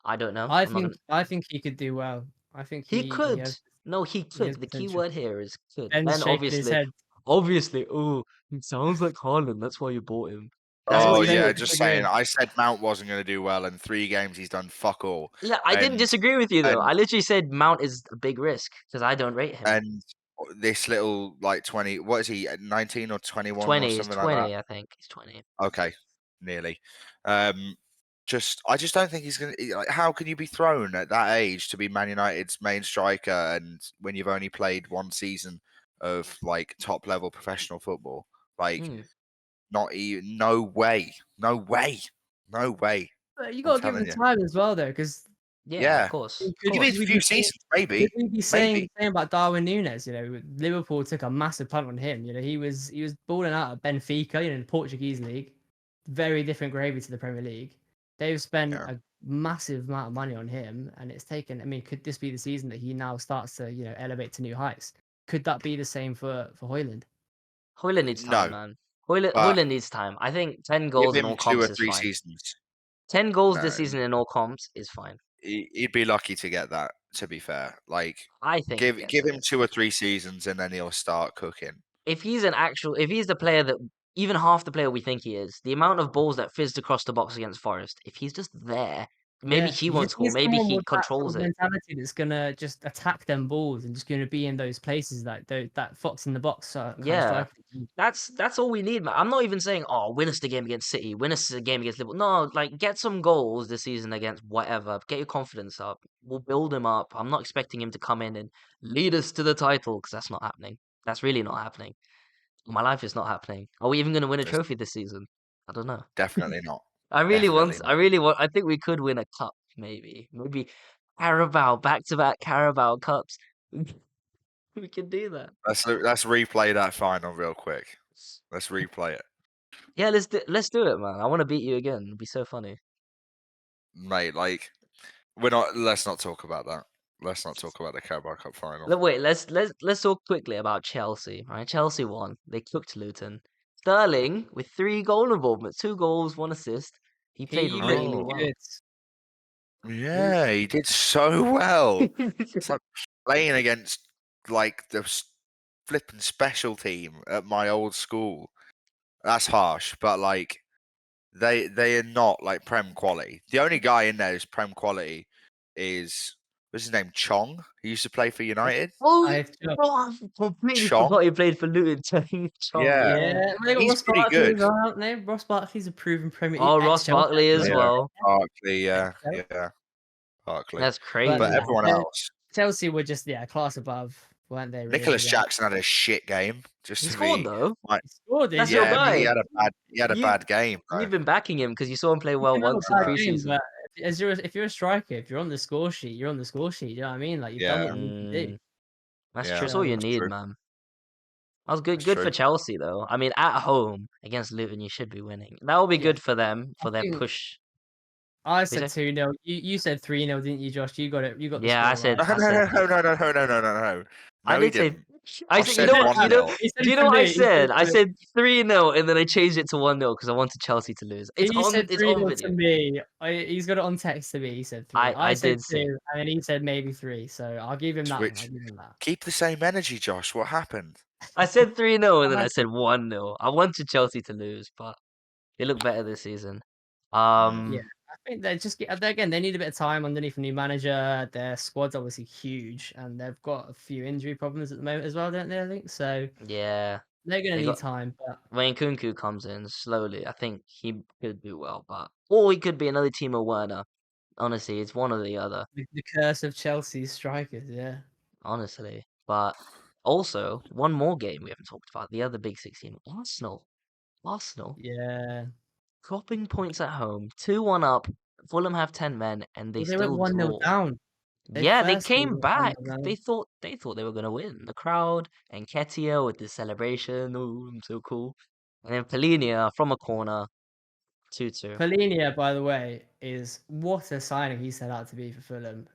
I don't know. I'm not gonna. I think he could do well. I think He he could. has No, he he has could. The key potential. word here is could. Ben's Then shaking his head. obviously, oh, it sounds like Haaland. That's why you bought him. That's Oh what you Ben yeah, did. just disagreeing. saying. I said Mount wasn't going to do well. In 3 games, he's done fuck all. Yeah, I didn't And disagree with you though. and I literally said Mount is a big risk because I don't rate him. and this little like 20. What is he? 19 or 21 or 20, he's something like that. 20, I think. He's 20. Okay, nearly. I just don't think he's gonna. Like, how can you be thrown at that age to be Man United's main striker, and when you've only played 1 season of like top level professional football? Like, Hmm. not even. No way. No way. No way. But you I'm got to give him telling you. time as well, though, because Yeah, Yeah. of course. could Of Give course. it we a few be saying, seasons, maybe. could we be saying Maybe. the same about Darwin Núñez? Liverpool took a massive punt on him. He was balling out at Benfica, the Portuguese league, very different gravy to the Premier League. They've spent Yeah. a massive amount of money on him, and it's taken. I mean, could this be the season that he now starts to elevate to new heights? Could that be the same for Hoyland? Hoyland needs No. time, man. But Hoyland needs time. I think 10 give goals in him all 2 or comps is 3 fine. seasons. 10 goals No, this season in all comps is fine. he'd be lucky to get that. To be fair, like I think he give gets him it. 2 or 3 seasons, and then he'll start cooking. If he's the player that even half the player we think he is, the amount of balls that fizzed across the box against Forest, if he's just there, maybe Yeah, he you won't just score, need maybe someone he with that sort controls of it. mentality that's gonna just attack them balls and just gonna be in those places that fox in the box kind of Yeah. striker. That's all we need, man. I'm not even saying, oh, win us the game against City, win us the game against Liverpool. No, like get some goals this season against whatever. Get your confidence up. We'll build him up. I'm not expecting him to come in and lead us to the title because that's not happening. That's really not happening. My life is not happening. Are we even going to win a It's trophy this season? I don't know. definitely not. I really Definitely want. not. I really want. I think we could win a cup, maybe. Maybe Carabao, back-to-back Carabao Cups. We can do that. Let's replay that final real quick. Let's replay it, Yeah, let's do it, man. I want to beat you again. It'd be so funny. mate. Like we're not. Let's not talk about that. Let's not talk about the Carabao Cup final. Wait, let's talk quickly about Chelsea. Right, Chelsea won. They cooked Luton. Sterling with 3 goal involvements, 2 goals, 1 assist. He played He really looked well. good. Yeah, he did so well. It's like playing against like the flipping special team at my old school. That's harsh, but like they are not like Prem quality. The only guy in there who's Prem quality is what's his name? Chong. He used to play for United. Oh, I I completely Chong? forgot he played for Luton. Chong, Yeah. yeah, they got He's Ross pretty Barkley good. as well, haven't they? Ross Barkley's a proven Premier Oh, League Ross ex-Chelsea Barkley as player. well. Barkley, yeah, Ex-Chelsea. yeah, Barkley. That's But crazy. But everyone else, Chelsea were just a class above, weren't they? Really? Nicholas Jackson had a shit game. Just He to scored be, though. like, He scored, That's didn't your he? yeah, but he guy. had a You- bad game. You've Though. been backing him because you saw him play well You can have once a in bad game, preseason. but if you're a striker, if you're on the score sheet, you're on the score sheet. You know what I mean? Like you've done Yeah. what you need to do. That's Yeah, true. That's all you that's need, true. man. That was good. That's Good for true. Chelsea, though. I mean, at home against Luton, you should be winning. That will be Yeah. good for them for I their think- push. I you said say? 2-0. You said 3-0, didn't you, Josh? You got it. You got the Yeah, score I said. right. I said. No. I No, he did say. didn't. I Josh said. said You know what? 1-0. He said Do you it know to what I me. He said? I to me. said 3-0, and then I changed it to 1-0 because I wanted Chelsea to lose. It's He on. said It's on 3-0 video. to me. He's got it on text to me. He said 3. I said did say. 2, and then he said maybe 3. So I'll give him that. One. Twitch. I'll give him that. Keep the same energy, Josh. What happened? I said 3-0, and then I said 1-0. I wanted Chelsea to lose, but they look better this season. Yeah. I think they need a bit of time underneath a new manager. Their squad's obviously huge, and they've got a few injury problems at the moment as well, don't they? I think so. Yeah. They're gonna They need got- time, but When Kunku comes in slowly, I think he could do well, or he could be another Timo Werner. Honestly, it's one or the other. the curse of Chelsea's strikers, yeah. Honestly, but also one more game we haven't talked about. The other Big 16, Arsenal Yeah. dropping points at home, 2-1 up. Fulham have 10 men, and they Well, they went still 1-0 draw. down. Yeah, they first came season on back. the They run. thought they were gonna win. The crowd and Ketia with the celebration. Oh, I'm so cool. And then Polinia from a corner, 2-2. Polinia, by the way, is what a signing he set out to be for Fulham.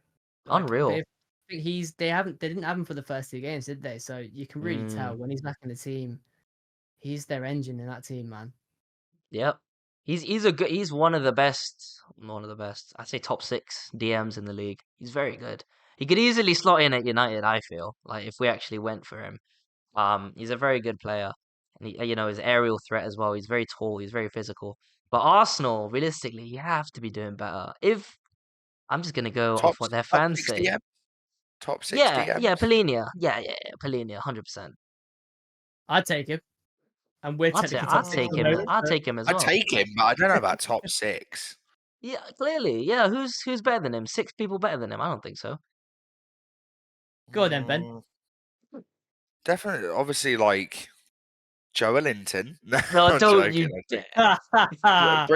Like Unreal. they didn't have him for the first 2 games, did they? So you can really tell Mm, when he's back in the team, he's their engine in that team, man. yep. He's one of the best. I'd say top 6 DMs in the league. He's very good. He could easily slot in at United, I feel. Like if we actually went for him. He's a very good player. And his aerial threat as well. He's very tall, he's very physical. But Arsenal, realistically, you have to be doing better. If I'm just gonna go off Top what their top fans 6 say. DM, top 6 Yeah, DMs. yeah, Polinia. Yeah, Polinia, 100%. I'd take him, and we're technically top I'd 6 at take the him. moment. I'd So take him as I'd well. take him, but I don't know about top 6. Yeah, clearly. Yeah, who's better than him? 6 people better than him? I don't think so. go on then, Ben. Definitely, obviously, like Joelinton. No, No, I'm don't joking. you I'm joking. yeah,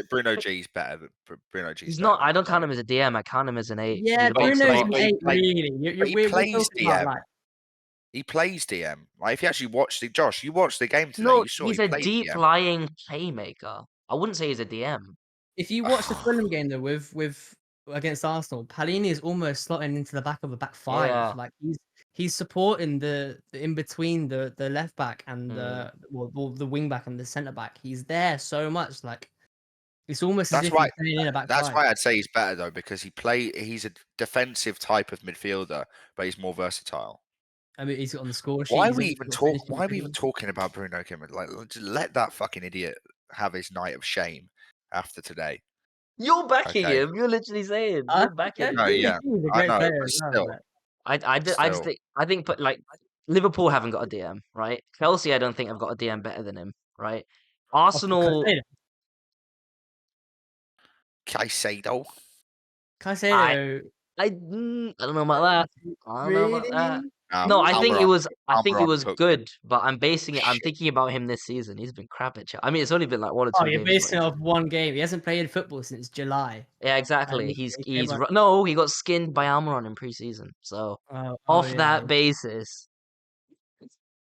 Bruno G's better. Bruno G's He's better not. than I don't count Joe. him as a DM. I count him as an 8. He's a box to Bruno's box. an 8, but really. he We're plays talking about DM. like He plays DM. Like if you actually watch Josh, you watched the game today. No, You saw he's he a played deep DM. lying playmaker. I wouldn't say he's a DM. if you watch the Fulham game though with against Arsenal, Palini is almost slotting into the back of a back 5. Yeah. Like he's supporting the in between the left back and Mm. the wing back and the centre back. He's there so much. Like it's almost as That's if why. he's playing in a back That's 5. why I'd say he's better though because he's a defensive type of midfielder, but he's more versatile. I mean, he's on the score sheet. Why are he's we obviously even got talk? finishing Why are we even ability. talking about Bruno Gimmett? Like, just let that fucking idiot have his night of shame after today. You're backing Okay. him. You're literally saying you're backing him. No, yeah, He's a I great know, player but as well. still, But I just Still. think, but like Liverpool haven't got a DM, right? Chelsea, I don't think have got a DM better than him, right? Arsenal, Caicedo. Caicedo, I don't know about that. I don't know about that. really? No, I think it was. I think it Almiron was cooked good, but I'm Shit. thinking about him this season. He's been crap at Chelsea. I mean, it's only been like 1 or 2 Oh, games. you're but basing it off one game. He hasn't played football since July. yeah, exactly. No, he got skinned by Almiron in preseason. So off that basis,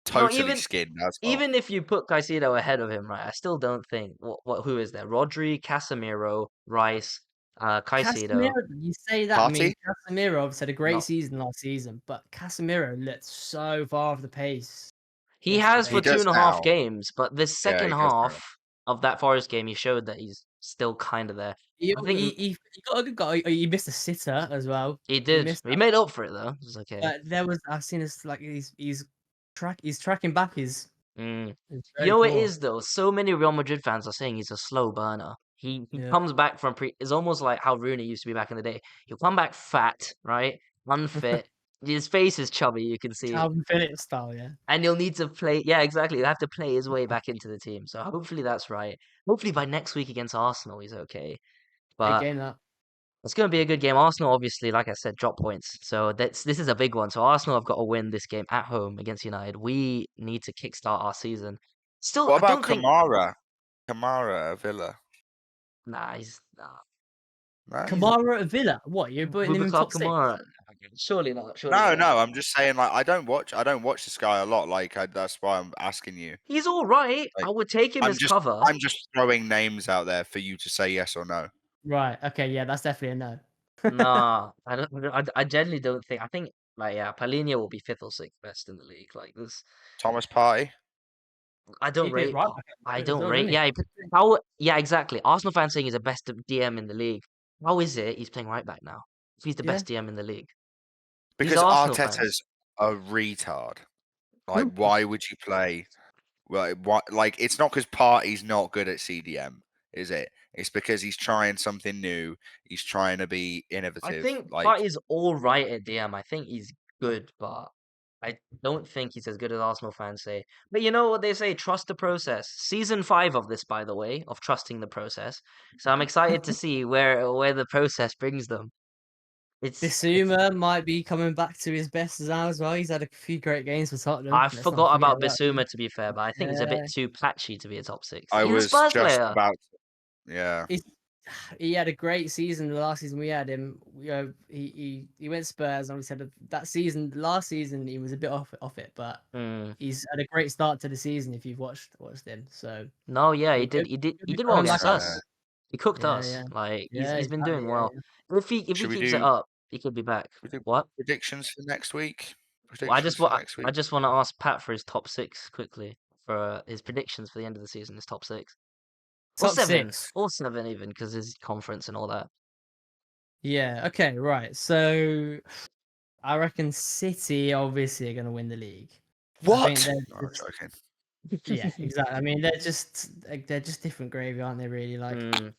Totally even skinned as well. even if you put Caicedo ahead of him, right? I still don't think who is there? Rodri, Casemiro, Rice, Caicedo. Casemiro, you say that. I mean, Partey? Casemiro obviously had a great No. season last season, but Casemiro looked so far off the pace. He has yesterday. for He does 2.5 now. games, but this Yeah, second he does now. half of that Forest game, he showed that he's still kind of there. He I think he got a good goal. He missed a sitter as well. he did. missed He that. made up for it though. It was okay. But there was I've seen this like he's tracking back his. Mm. It's You very know what it poor. is though? So many Real Madrid fans are saying he's a slow burner. He Yeah. comes back from it's almost like how Rooney used to be back in the day. He'll come back fat, right? Unfit. His face is chubby, you can see it. Calvin Phillips style, yeah. And he'll need to play. Yeah, exactly. He'll have to play his way back into the team. So hopefully that's right. Hopefully by next week against Arsenal, he's okay. Big But game that. it's going to be a good game. Arsenal, obviously, like I said, drop points. So this is a big one. So Arsenal have got to win this game at home against United. We need to kickstart our season. Still, What I about don't think. Kamara? Kamara at Villa. Nah, he's No? Kamara at Villa. What, you're putting him in Bubakar top 6? Kamara. Surely not. Surely No, not. no. I'm just saying, like, I don't watch this guy a lot. Like, that's why I'm asking you. He's all right. Like, I would take him as cover. I'm just throwing names out there for you to say yes or no. Right, okay, yeah, that's definitely a no. Nah, I don't. I generally don't think. I think Palhinha will be 5th or 6th best in the league. Like this, Thomas Partey. I don't He plays rate. right back I as don't well, rate. doesn't he? Yeah, yeah, exactly. Arsenal fans saying he's the best DM in the league. How is it he's playing right back now? If he's the Yeah. best DM in the league, Because Arsenal fans. Arteta's a retard. Like, why would you play? Well, like, it's not because Partey's not good at CDM, is it? It's because he's trying something new. He's trying to be innovative. I think like, Partey's all right at DM. I think he's good, but I don't think he's as good as Arsenal fans say. But you know what they say? Trust the process. Season 5 of this, by the way, of trusting the process. So I'm excited to see where the process brings them. Bissouma might be coming back to his best now as well. He's had a few great games for Tottenham. I Let's not forgot forget about that. Bissouma, to be fair, but I think he's a bit Yeah. too patchy to be a top 6. I He's was a Spurs just player. about. Yeah. To he had a great season. The last season we had him, he went Spurs, and we said that season, last season, he was a bit off it, but Mm. he's had a great start to the season. If you've watched him, so No, yeah, he we're did. good. He did. Good He be did well coming against back up. us. He cooked Yeah, us. yeah, Like yeah, he's been exactly. doing Yeah, well. yeah. If he Should we keeps it do up, he could be back. What? predictions for next week? Well, I Predictions just for want next I week. just want to ask Pat for his top six quickly for his predictions for the end of the season. His top six or Top seven, 6. or seven even because his conference and all that. Yeah. Okay. Right. So I reckon City obviously are going to win the league. I What? think they're No, I'm just, joking. yeah, exactly. I mean, they're just different gravy, aren't they? Really, like.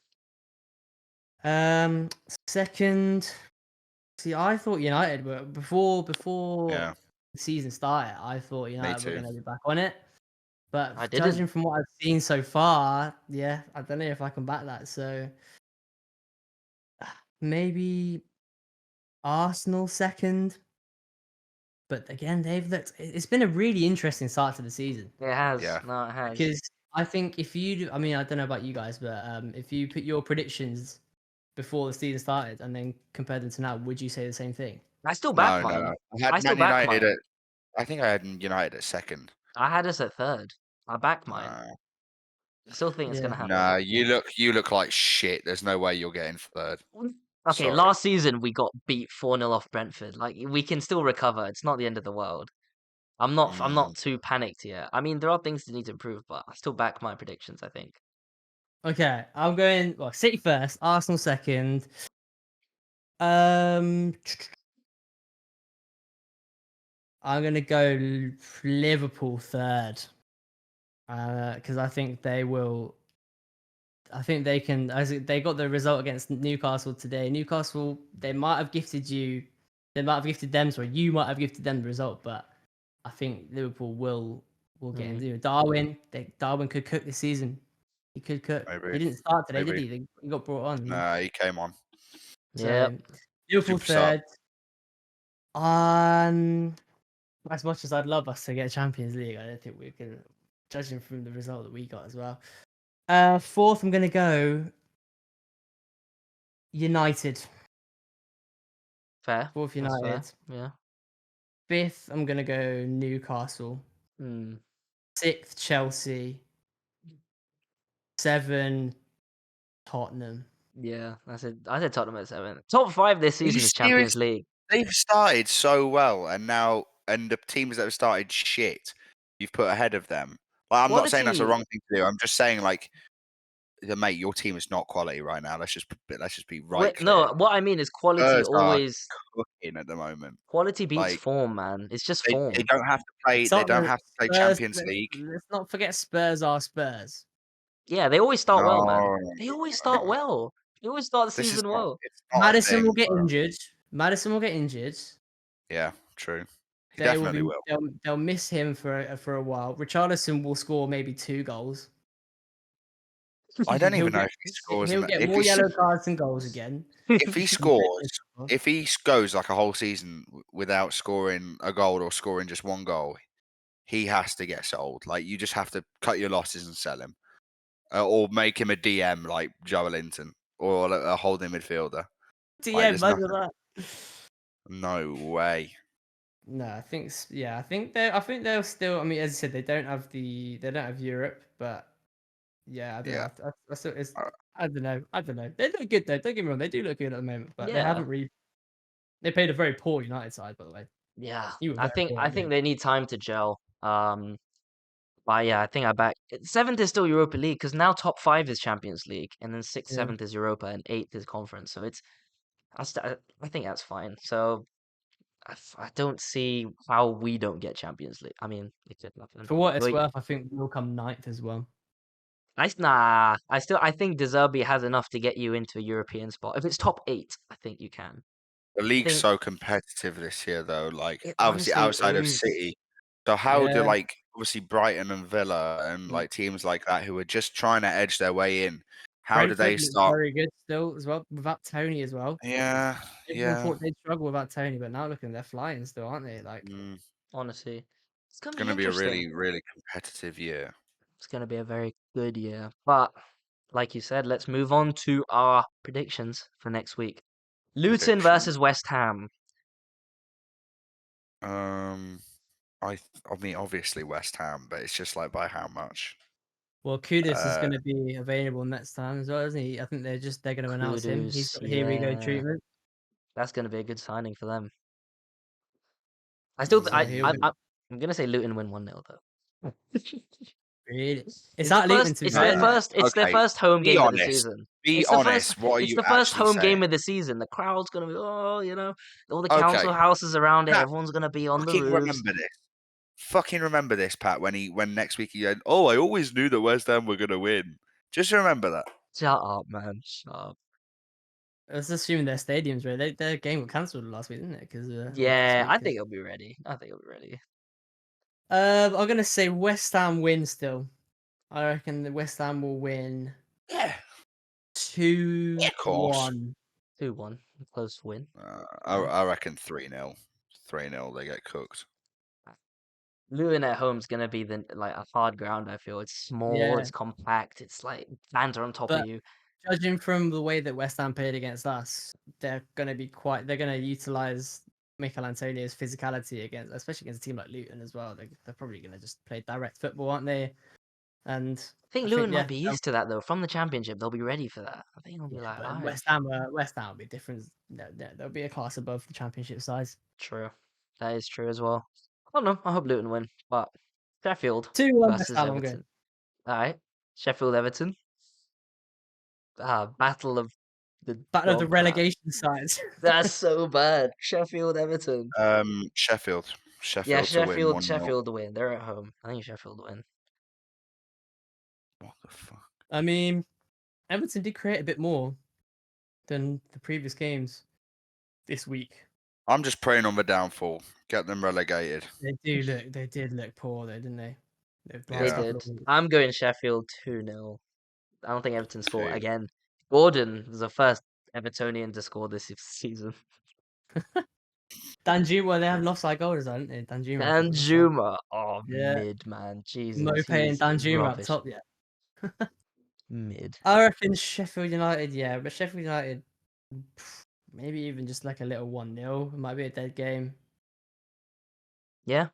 Mm, Second. See, I thought United were before Yeah, the season started. I thought me United were too. going to be back on it, but I judging didn't. from what I've seen so far, yeah, I don't know if I can back that. So maybe Arsenal second. But again, they've looked. It's been a really interesting start to the season It has. Yeah. No, it has. because I think if you, I mean, I don't know about you guys, but if you put your predictions before the season started and then compare them to now, would you say the same thing? I still back No, mine. no. I had I still Man back United mine. at. I think I had United at second. I had us at third. I back mine. No, I still think it's Yeah. gonna happen. no. You look like shit. There's no way you're getting third. Okay, Sorry. last season we got beat 4-0 off Brentford. Like we can still recover. It's not the end of the world. I'm not too panicked yet. I mean, there are things that need to improve, but I still back my predictions, I think. Okay, I'm going City first, Arsenal second. I'm gonna go Liverpool third. Because I think they will. I think they can. As they got the result against Newcastle today. Newcastle, they might have gifted you. They might have gifted them. Sorry, you might have gifted them the result, but I think Liverpool will get into Darwin. Darwin could cook this season. He could cook. Maybe. He didn't start today, Maybe. did he? He got brought on. No, he came on. Yeah. So Liverpool Super sub. third. As much as I'd love us to get Champions League, I don't think we can, judging from the result that we got as well. Fourth, I'm gonna go United. Fair. Fourth, That's fair. United. Yeah. Fifth, I'm gonna go Newcastle. Mm. Sixth, Chelsea. 7, Tottenham. Yeah. I said Tottenham at 7. Top 5 this Are you season is Champions serious? League. They've started so well, and the teams that have started shit, you've put ahead of them. Like, I'm not saying that's the Quality- wrong thing to do. I'm just saying, like, mate, your team is not quality right now. Let's just be right clear. No, what I mean is quality Spurs are always cooking at the moment. quality beats Like, form, man. It's just They form. don't have to play. They don't have to play Champions League. Let's not forget Spurs are Spurs. Yeah, they always start well, man. No, They always start well. They always start the This is season not. well. It's not a Madison thing, will get bro. injured. Madison will get injured. Yeah, true. He They definitely be, will. They'll miss him for a while. Richarlison will score maybe 2 goals. I don't even know get- if he scores. He'll get more yellow cards than goals again. If he scores, if he goes like a whole season without scoring a goal or scoring just one goal, he has to get sold. Like, you just have to cut your losses and sell him, or make him a DM like Joe Linton, or a holding midfielder. Yeah, there's imagine nothing. that. No way. No, I think they'll still. I mean, as I said, they don't have Europe, but yeah, I don't Yeah. know. I don't know. I don't know. They look good though. Don't get me wrong. They do look good at the moment, but they Yeah. haven't really. They played a very poor United side, by the way. Yeah, You were I very think poor, I yeah. think they need time to gel. But yeah, I think I back 7th is still Europa League because now top 5 is Champions League, and then 6th, Yeah. 7th is Europa, and 8th is Conference. So I think that's fine. So I don't see how we don't get Champions League. I mean, it could happen. For what it's But worth, I think we'll come 9th as well. I think De Zerbi has enough to get you into a European spot. If it's top 8, I think you can. The league's think- so competitive this year, though. Like, It obviously honestly outside of is. City. So how do, Yeah. like, obviously Brighton and Villa and like teams like that who are just trying to edge their way in? How do they Brentford looks start? very good still as well without Tony as well. Yeah, Everyone yeah. thought they'd struggle without Tony, but now looking, they're flying still, aren't they? Like, Mm. Honestly, it's It's gonna going be to be a interesting. really, really competitive year. It's gonna be a very good year, but like you said, let's move on to our predictions for next week. Luton Prediction. versus West Ham. I mean, obviously West Ham, but it's just like by how much? Well, Kudus is Uh, going to be available next time as well, isn't he? I think they're going to announce him. He's Kudus, got here we go yeah. treatment. That's going to be a good signing for them. I Mm, So he'll be I'm going to say Luton win 1-0 though. really. It's It's not the Luton first. to be It's their fair. first. It's their Okay, first home be game of the honest. season. Be It's the honest. first. What are It's you the first actually home game saying? of the season. The crowd's gonna be, oh, all the Okay, council houses around it. Pat, Everyone's gonna be on the fucking roofs. remember this. Fucking remember this, Pat. When next week you go, oh, I always knew that West Ham were gonna win. Just remember that. Shut up, man. Shut up. Let's assume their stadiums ready. Their game got cancelled last week, didn't it? Because Yeah, I think it'll be ready. I'm gonna say West Ham win still. I reckon the West Ham will win Yeah, 2-1. of course. 2-1, close win. I reckon 3-0. 3-0. They get cooked. Luton at home's gonna be a hard ground. I feel it's small, Yeah. it's compact. It's like fans are on top But of you. judging from the way that West Ham played against us, they're gonna utilize Mikel Antonia's physicality especially against a team like Luton as well. They're probably gonna just play direct football, aren't they? And I think I Luton think, might be used to that though. From the Championship, they'll be ready for that. I think they'll be like, but all right. West Ham will be different. They'll be a class above the Championship size. True. That is true as well. I don't know. I hope Luton win, but Sheffield 2-1 West versus Ham. I'm Everton. good. All right. Sheffield Everton. Battle of the Battle of the dog crap. relegation sides. That's so bad. Sheffield Everton. Sheffield. Yeah, to win 1-0. Sheffield win. They're at home. I think Sheffield win. What the fuck? I mean, Everton did create a bit more than the previous games this week. I'm just praying on the downfall. Get them relegated. They did look poor though, didn't they? They Yeah. did. I'm going Sheffield 2-0. I don't think Everton score Two. again. Gordon was the first Evertonian to score this season. Danjuma, they have offside goals, don't they? Danjuma. And Juma. Oh, Yeah. mid, man. Jesus. Mope and he's Danjuma up rubbish. top, yeah. Mid. I reckon Sheffield United, yeah, but Sheffield United, maybe even just like a little 1-0. It might be a dead game. Yeah?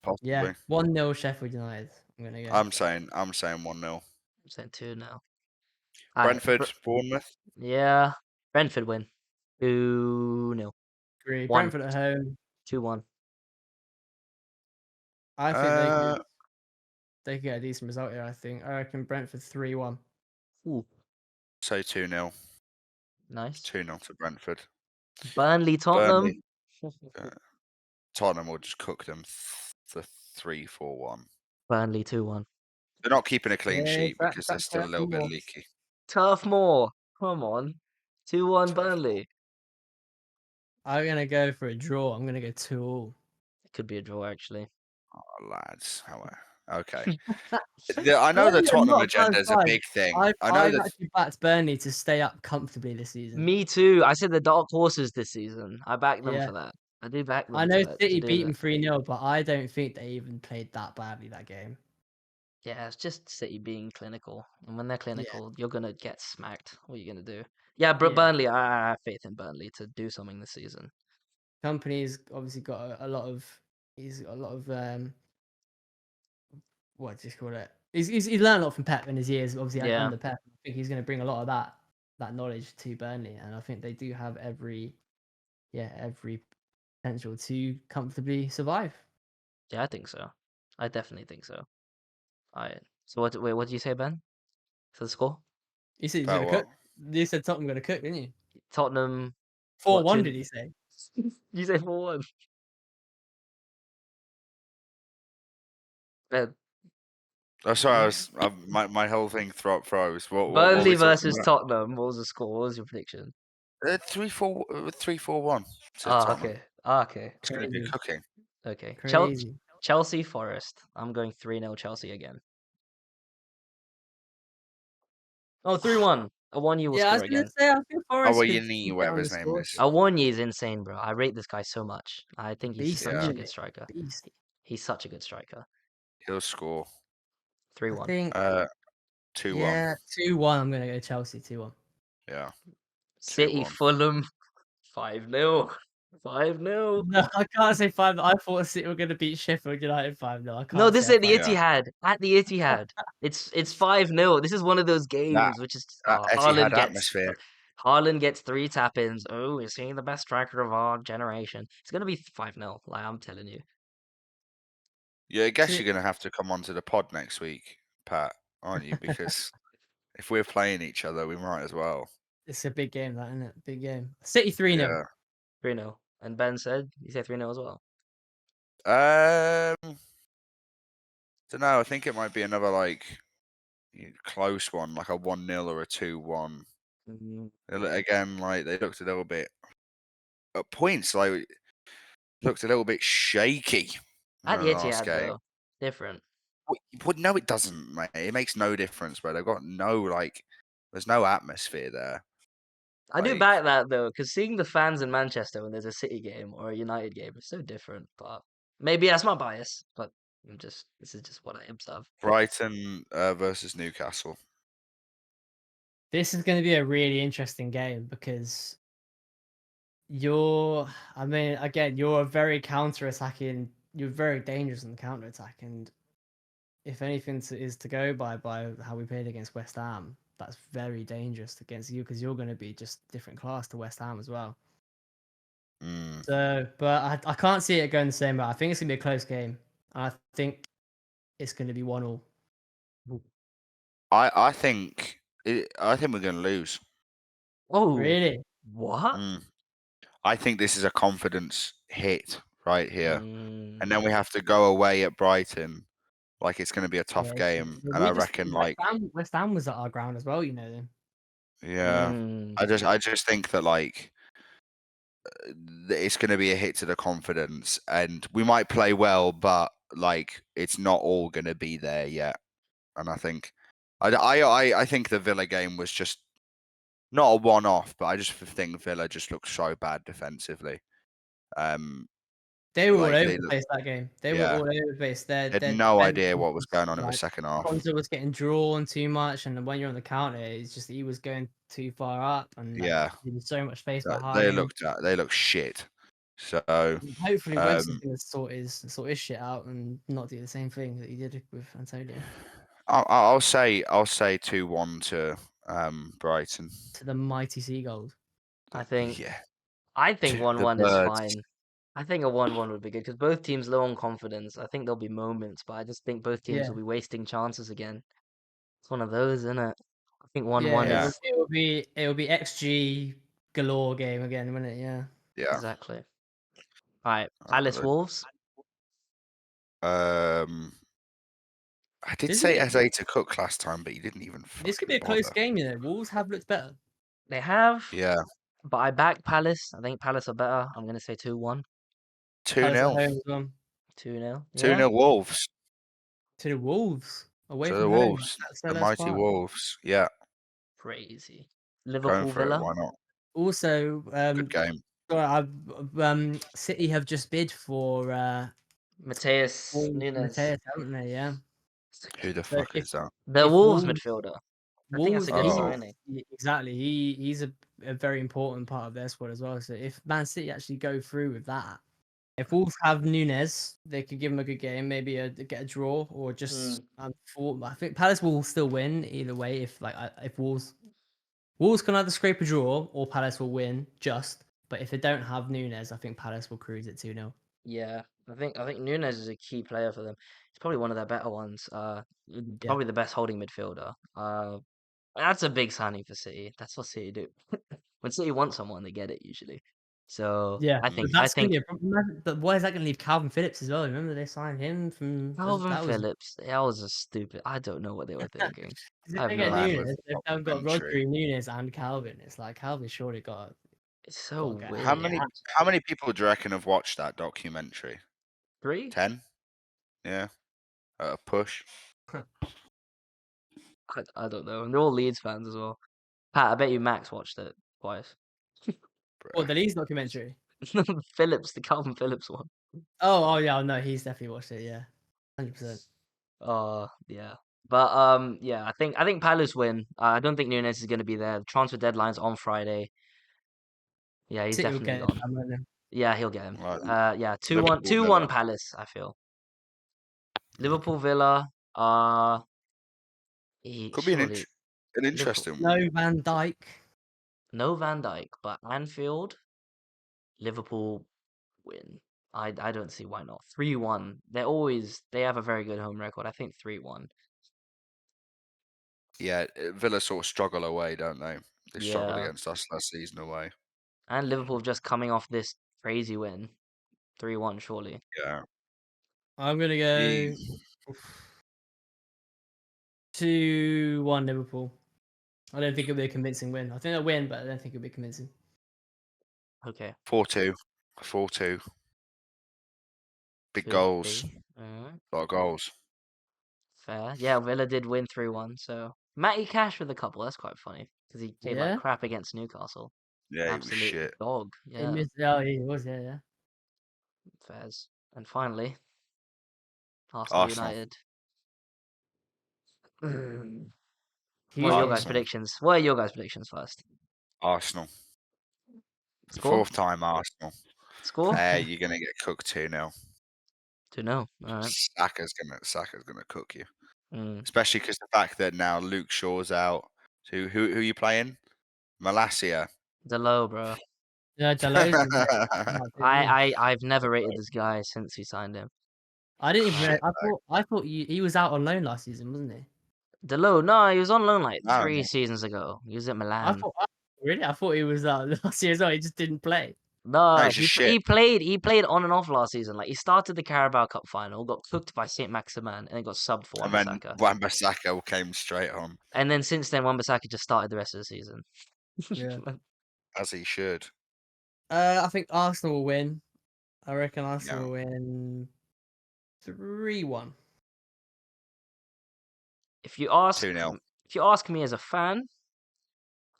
Possibly. Yeah, 1-0 Sheffield United. I'm gonna go. I'm saying 1-0. I'm saying 2-0. Brentford, Bournemouth. Yeah. Brentford win. 2-0. Agree. 1. Brentford at home. 2-1. I think they could get a decent result here. I reckon Brentford 3-1. Ooh, So 2-0. nice. 2-0 to Brentford. Burnley, Tottenham. Tottenham will just cook them for 3-4-1. Burnley 2-1. They're not keeping a clean Yeah, sheet that- because they're that's still a little bit more. leaky. Turf Moor. Come on. 2-1 Turf Burnley. I'm gonna go for a draw. I'm gonna go 2-2. It could be a draw, actually. Oh, lads. Okay. I know the Tottenham agenda is a big thing. I've actually backed Burnley to stay up comfortably this season. Me too. I said the dark horses this season. I backed them Yeah. for that. I do back them I know to City do beat that. them 3-0, but I don't think they even played that badly that game. Yeah, it's just City being clinical. And when they're clinical, you're going to get smacked. What are you going to do? Yeah, but Yeah. Burnley, I have faith in Burnley to do something this season. Company's obviously got a lot of. He's got a lot of what do you call it? He's learned a lot from Pep in his years, obviously Yeah. under Pep. I think he's going to bring a lot of that knowledge to Burnley, and I think they do have every potential to comfortably survive. Yeah, I think so. I definitely think so. All right. So what did you say, Ben? For the score? You said he's About going to what? cook. You said Tottenham going to cook, didn't you? Tottenham 4-1, What, did he say? You say 4-1. Ben. Oh, sorry, my whole thing froze. What were Burnley we talking versus about? Tottenham. What was the score? What was your prediction? 3-4-1 to Ah, Tottenham. okay. Ah, okay. It's going to be Crazy. cooking. Okay. Crazy. Chelsea Forest. I'm going 3-0 Chelsea again. Oh, 3-1. Awonyi will Yeah, I was score going again. to say I feel Forest. well, you could need keep whatever down his the name score is. sheet. Awonyi is insane, bro. I rate this guy so much. I think he's Beast, such yeah. a good striker. Beast. He's such a good striker. He'll score. 3-1. I think 2-1. Yeah, 2-1. I'm gonna go Chelsea 2-1. Yeah. City 2-1. Fulham 5-0. 5-0. No, I can't say 5. I thought City were gonna beat Sheffield United 5-0. I can't No, this say is at the 5. Etihad. At the Etihad. It's 5-0. This is one of those games which is Etihad atmosphere. Haaland gets 3 tap-ins. Oh, we're seeing the best striker of our generation. It's gonna be 5-0, like I'm telling you. Yeah, I guess See- you're going to have to come onto the pod next week, Pat, aren't you? Because if we're playing each other, we might as well. It's a big game, that, isn't it? Big game. City 3-0. Yeah. 3-0. And Ben said you said 3-0 as well. Don't know. I think it might be another close one, like a 1-0 or a 2-1. Again, like they looked a little bit at points, like looked a little bit shaky At in the the last Etihad game. though, different. Well, no, it doesn't, mate. It makes no difference, bro. They've got there's no atmosphere there. I do Like- back that though, because seeing the fans in Manchester when there's a City game or a United game is so different. But maybe that's my bias. But this is just what I observe. Brighton versus Newcastle. This is going to be a really interesting game because you're a very counter-attacking. You're very dangerous on the counter-attack, and if anything is to go by how we played against West Ham, that's very dangerous against you because you're going to be just different class to West Ham as well. Mm. So, but I can't see it going the same way. I think it's going to be a close game. I think it's going to be 1-1. I think we're going to lose. Oh, Really? what? I think this is a confidence hit right here, Mm. and then we have to go away at Brighton. Like it's going to be a tough Yeah, game, we and I just- reckon West Ham was at our ground as well. You know them. yeah. Mm. I just think that it's going to be a hit to the confidence, and we might play well, but it's not all going to be there yet. And I think I think the Villa game was just not a one-off, but I just think Villa just looked so bad defensively. They were all Like, over they the look- place that game. They yeah. were all over the place. I had no idea what was going on in the second half. Konza was getting drawn too much, and when you're on the counter, it's just he was going too far up, and Yeah. there was so much space behind They him. looked shit. So Hopefully, Wentz is going to sort his shit out and not do the same thing that he did with Antonio I'll say 2-1 to Brighton. to the mighty Seagulls. I think Yeah. I think The 1-1 is birds. fine. I think a 1-1 would be good because both teams low on confidence. I think there'll be moments, but I just think both teams Yeah. will be wasting chances again. It's one of those, isn't it? I think 1-1 Yeah, is it will be XG galore game again, won't it? Yeah. Yeah. exactly. All right, Palace Wolves. I did This say is- SA to Cook last time, but you didn't even. This could be a fucking close bother. game, you know. Wolves have looked better. They have, Yeah. but I back Palace. I think Palace are better. I'm gonna say 2-1. Palace at 2-0. home as well. 2-0. 2-0 Wolves. To the Wolves. Away To from the home. Wolves. That's The Selhurst mighty Park. Wolves. Yeah. Crazy. Going Liverpool for it. Villa. Why not? Also, Good game. City have just bid for Mateus Nunes. Mateus, haven't they? Yeah. Who the So fuck is that? The if Wolves Wolves- midfielder. I think that's a good Wolves- signing. Exactly. He's a very important part of their squad as well. So if Man City actually go through with that, if Wolves have Nunes, they could give him a good game, maybe get a draw or just. I think Palace will still win either way. If Wolves can either scrape a draw or Palace will win. But if they don't have Nunes, I think Palace will cruise it 2-0. Yeah, I think Nunes is a key player for them. He's probably one of their better ones. Probably the best holding midfielder. That's a big signing for City. That's what City do. When City want someone, they get it usually. So Yeah, I but think that's gonna be a problem. But why is that going to leave Calvin Phillips as well? Remember they signed him from Calvin Phillips. That was a stupid. I don't know what they were thinking. If I have they no get idea. Nunes, they've got Complimentary. Rodri, Nunes, and Calvin. It's like Calvin surely got. It's so Okay. weird. How many people do you reckon have watched that documentary? 3? 10? Yeah. At a push. I don't know. And they're all Leeds fans as well. Pat, I bet you Max watched it twice. What, the Leeds documentary? Phillips, the Calvin Phillips one. Oh yeah, no, he's definitely watched it. Yeah, 100%. Yeah. But yeah, I think Palace win. I don't think Nunes is going to be there. The transfer deadline's on Friday. Yeah, he's City will definitely get gone. it. I'm gonna- Yeah, he'll get him. Right, Yeah, 2-1, Liverpool 2-1 Villa. Palace. I feel Liverpool Villa. Could be Surely an Liverpool. interesting No one. Van Dyke. No Van Dijk, but Anfield. Liverpool win. I don't see why not. 3-1. They have a very good home record. I think 3-1. Yeah, Villa sort of struggle away, don't they? They struggled Yeah. against us last season away. And Liverpool just coming off this crazy win. 3-1 surely. Yeah. I'm gonna Ye- go 2-1 Liverpool. I don't think it'll be a convincing win. I think they'll win, but I don't think it'll be convincing. Okay. 4-2. 4-2. Big Could goals. be. Alright. A lot of goals. Fair. Yeah, Villa did win 3-1, so Matty Cash with a couple. That's quite funny because he played like Yeah, crap against Newcastle. Yeah, he was Absolute shit. dog. he Yeah, missed. Oh, he was. Yeah. fairs. And finally, Arsenal Arsenal. United. What Huge are your game. guys' Arsenal. predictions? What are your guys' predictions first? Arsenal. Score? Fourth time Arsenal. Score? You're gonna get cooked 2-0. 2-0. All right. Saka's gonna cook you. Mm. Especially because the fact that now Luke Shaw's out. So who are you playing? Malacia. Delo, bro. Yeah, Dalot's been great. I've never rated this guy since we signed him. I didn't even. Shit, I thought he was out on loan last season, wasn't he? Delo, no, he was on loan like No, 3 no. seasons ago. He was at I Milan. thought really. I thought he was out last year as well. He just didn't play. No, he's just shit. he played on and off last season. Like he started the Carabao Cup final, got cooked by Saint Maximin, and then got subbed for And then Wan-Bissaka. Wan-Bissaka came straight on, And then since then, Wan-Bissaka just started the rest of the season. Yeah. as he should. I think Arsenal will win. I reckon Arsenal Yeah. will win 3-1. If you ask 2-0. me as a fan,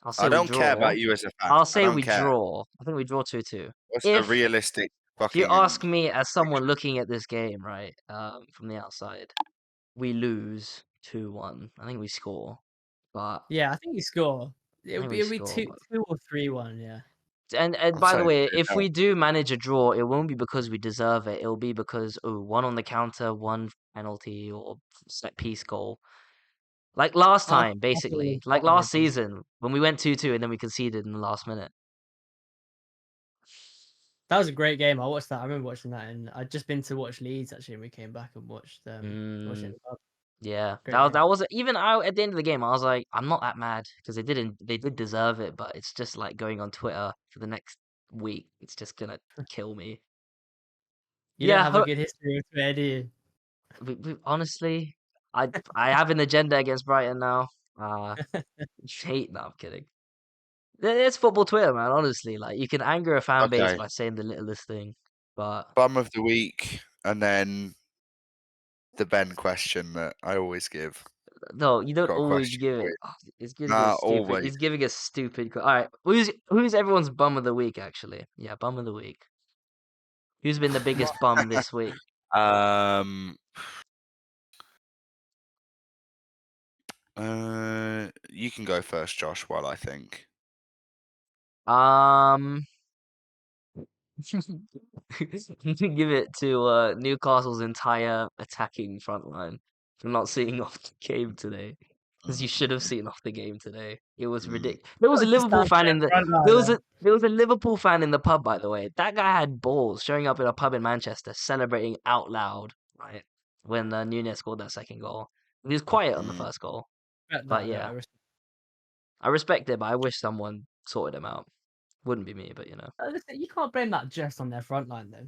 I'll say I we don't draw. care about you as a fan. I'll I say don't we care. draw. I think we draw 2-2. What's the If realistic If you fucking? ask me as someone looking at this game, right, from the outside, we lose 2-1. I think we score, but Yeah, I think you score. I It'll think be, we it'll be score. 2 or 3-1. Yeah. And I'm by the saying way, 2-0. if we do manage a draw, it won't be because we deserve it. It'll be because one on the counter, one penalty or set piece goal. Like last I time, think basically. Arsenal Like will last dominate. season when we went 2-2 and then we conceded in the last minute. That was a great game. I watched that. I remember watching that, and I'd just been to watch Leeds actually, and we came back and watched watched it in the pub. Yeah, Great game. that was even I at the end of the game. I was like, I'm not that mad because they did deserve it, but it's just like going on Twitter for the next week. It's just gonna kill me. You Yeah, don't have a good history with Twitter, do you? honestly, I have an agenda against Brighton now. Hate. No, I'm kidding. It's football Twitter, man. Honestly, like you can anger a fan base Okay. by saying the littlest thing, but Bum of the week, and then the Ben question that I always give. no, you don't Got a always question give for it. you. Oh, it's giving Nah, us stupid. always. He's giving us stupid. All right, who's everyone's bum of the week? Actually, yeah, bum of the week. Who's been the biggest bum this week? You can go first, Josh, while I think. Give it to Newcastle's entire attacking front line for not seeing off the game today. Because you should have seen off the game today. It was ridiculous. There was a Liverpool fan in the there was a Liverpool fan in the pub, by the way. That guy had balls showing up in a pub in Manchester, celebrating out loud, right? When Nunes scored that second goal. He was quiet on the first goal. But yeah, I respect it, but I wish someone sorted him out. Wouldn't be me, but you know. Listen, you can't blame that just on their front line, though.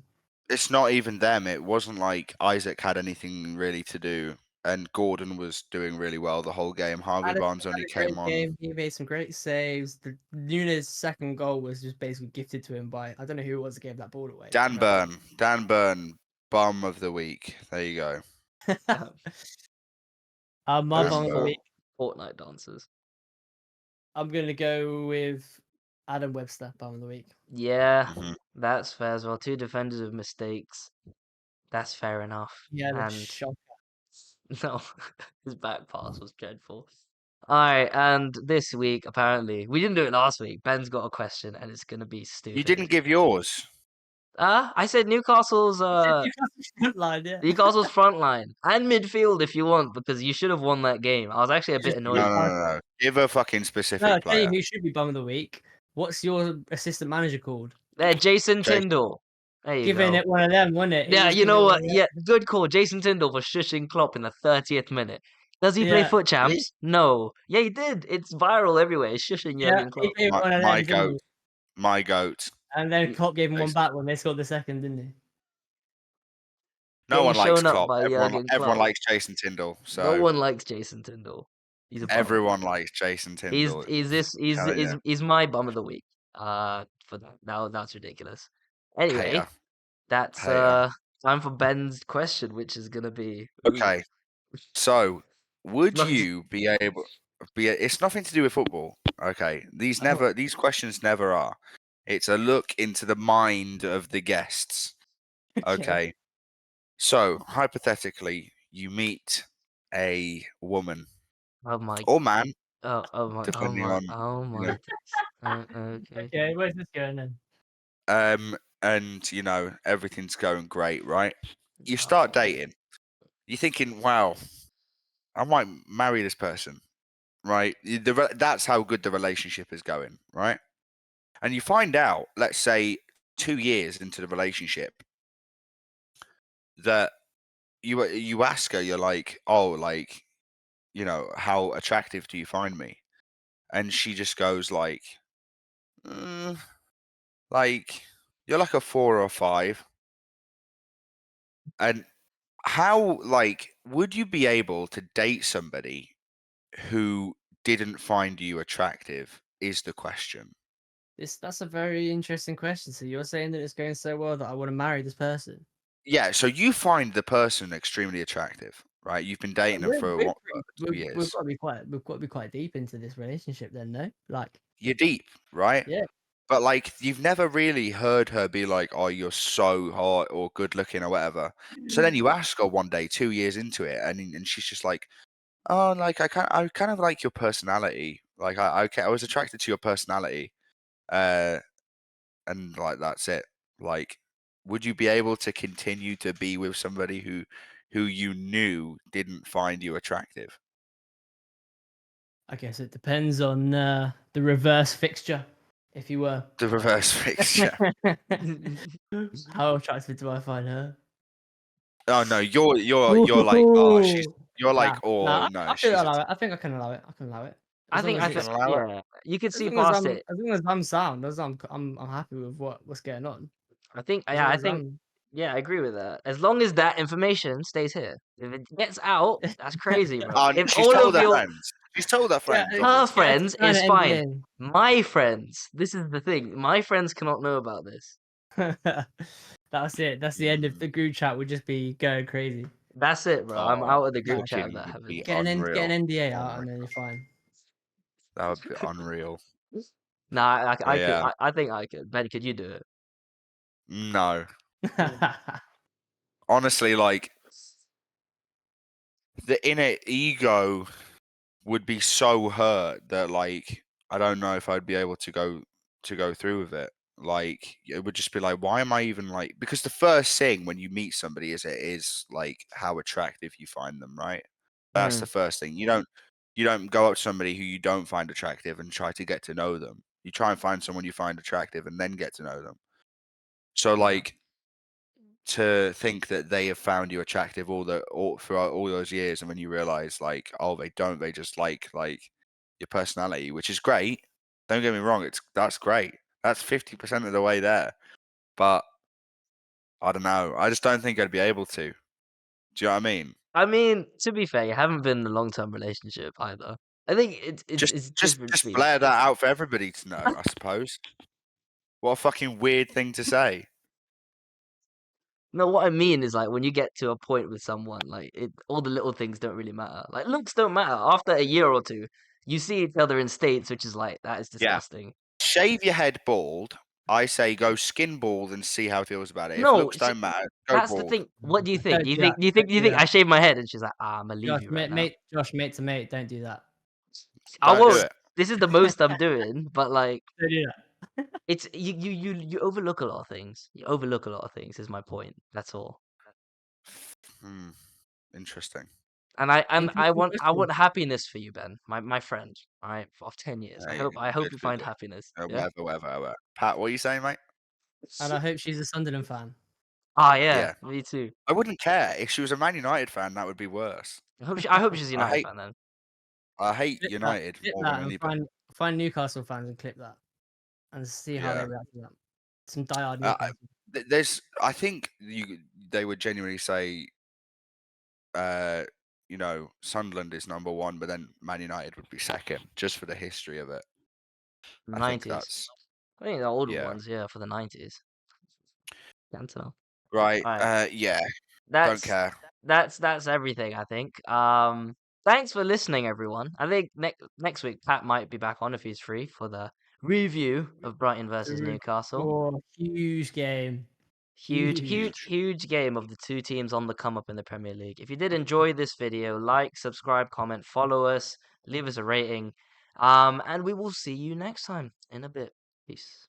It's not even them. It wasn't like Isaac had anything really to do, and Gordon was doing really well the whole game. Harvey Barnes only came on. He made some great saves. The Nunes' second goal was just basically gifted to him by, I don't know who it was that gave that ball away. Dan Burn, bum of the week. There you go. My Those bum of the are- week. Fortnite dancers. I'm gonna go with Adam Webster, bum of the week. Yeah, Mhm. that's fair as well. Two defenders with mistakes. That's fair enough. Yeah, the And shocker. No, his back pass was dreadful. All right, and this week apparently we didn't do it last week. Ben's got a question, and it's gonna be stupid. You didn't give yours. I said Newcastle's Newcastle's front line, yeah. Newcastle's front line and midfield if you want, because you should have won that game. I was actually a bit No, annoyed. no. Give a fucking specific No, I'll tell you player. who should be bum of the week. What's your assistant manager called? There, Jason Jason. Tyndall. There you Giving go. it one of them, wasn't it? He Yeah, was you know giving it what? one of them. Yeah, good call. Jason Tyndall for shushing Klopp in the 30th minute. Does he play Yeah. foot champs? No. Yeah, he did. It's viral everywhere. He's shushing Yeah, Jurgen Klopp. he gave one of My them, didn't goat. My goat. he? And then Klopp gave him one Jason. back when they scored the second, didn't he? No Getting one likes shown up Klopp. by Everyone Jurgen everyone Klopp. likes Jason Tyndall. No So one likes Jason Tyndall. He's a bum. everyone likes Jason Tyndall. He's my bum of the week. For that. Now that's ridiculous. Anyway, Hater. that's Hater. time for Ben's question, which is gonna be Okay. So, would Not- you be able? It's nothing to do with football. Okay. These questions never are. It's a look into the mind of the guests. Okay. So, hypothetically, you meet a woman Oh my or man, oh my depending on, okay. Okay, where's this going then? and everything's going great, right? You start dating. You're thinking, wow, I might marry this person, right? That's how good the relationship is going, right? And you find out, let's say 2 years into the relationship, that you ask her, you're like, oh, like, how attractive do you find me? And she just goes like, like, you're like a 4 or 5. And how, like, would you be able to date somebody who didn't find you attractive is the question. That's a very interesting question. So you're saying that it's going so well that I want to marry this person? Yeah, so you find the person extremely attractive, right? You've been dating them for We're what, pretty- 2 years. We've got to be quite deep into this relationship then, no? Like, You're deep, right? yeah. But like, you've never really heard her be like, "Oh, you're so hot" or "good looking" or whatever. So then you ask her one day, 2 years into it, and she's just like, "Oh, like I kind of like your personality. Like I was attracted to your personality, and like that's it. Like, would you be able to continue to be with somebody who you knew didn't find you attractive?" I guess it depends on the reverse fixture, if you were. The reverse fixture. How attractive do I find her? Oh no, you're like, oh, you're like, Nah, no, I she's think I think I can allow it. I can allow it. I As long think as it's- yeah, you could as see long as past I'm- it. As long as I'm sound, as I'm happy with what's going on. I think As yeah, long I as think I'm- yeah, I agree with that. As long as that information stays here. If it gets out, that's crazy, bro. If she's all told of her your friends. She's told her friends. Yeah, her obviously. friends sign is an fine. NDA. My friends, this is the thing. My friends cannot know about this. That's it. That's the end of the group chat. Would just be going crazy. That's it, bro. I'm out of the group fucking chat. That would happens. be Get an unreal. NDA out, and then you're fine. That would be unreal. Nah, I Yeah. could. I think I could. Ben, could you do it? No, honestly, like, the inner ego would be so hurt that, like, I don't know if I'd be able to go through with it. Like, it would just be like, why am I even like? Because the first thing when you meet somebody is like how attractive you find them, right? That's the first thing. You don't go up to somebody who you don't find attractive and try to get to know them. You try and find someone you find attractive and then get to know them. So, like, to think that they have found you attractive throughout all those years, and when you realize, like, oh, they don't, they just like your personality, which is great. Don't get me wrong, that's great. That's 50% of the way there. But I don't know. I just don't think I'd be able to. Do you know what I mean? I mean, to be fair, you haven't been in a long-term relationship either. I think it's Just different between- blare that out for everybody to know, I suppose. What a fucking weird thing to say. No, what I mean is, like, when you get to a point with someone, like, all the little things don't really matter. Like, looks don't matter. After a year or two, you see each other in states, which is like, that is Yeah. disgusting. Shave your head bald I say go skin bald and see how it feels about it. If No, looks don't matter, go that's the bald. thing. What do you think? Don't Do you do think? that. Do you think? Don't Do you do think I that. shave my head? And she's like, I'm gonna leave Josh, you right now. mate to mate, don't do that. I Don't do won't. it. This is the most I'm doing, but like, Don't do that. it's you overlook a lot of things. You overlook a lot of things. Is my point. That's all. Hmm. Interesting. And I Interesting want question. happiness for you, Ben, my friend. All right, of 10 years. Hey, I hope good, you good, find good. happiness. Yeah. Whatever. Pat, what are you saying, mate? And I hope she's a Sunderland fan. Ah, yeah, Yeah. me too. I wouldn't care if she was a Man United fan. That would be worse. I hope she's a I United hate fan then. I hate Clip United more than that and anybody. find Newcastle fans and clip that and see how Yeah. they react to that. Some diehard Uh, Newcastle. I think they would genuinely say, Sunderland is number one, but then Man United would be second, just for the history of it. I think 90s. that's I think the older yeah. ones, yeah, for the 90s. Can't tell. Right. All right. Yeah. Don't That's care. that's everything, I think. Thanks for listening, everyone. I think next week Pat might be back on if he's free for the review of Brighton versus Newcastle. Oh, huge game. Huge game of the two teams on the come up in the Premier League. If you did enjoy this video, like, subscribe, comment, follow us, leave us a rating. And we will see you next time in a bit. Peace.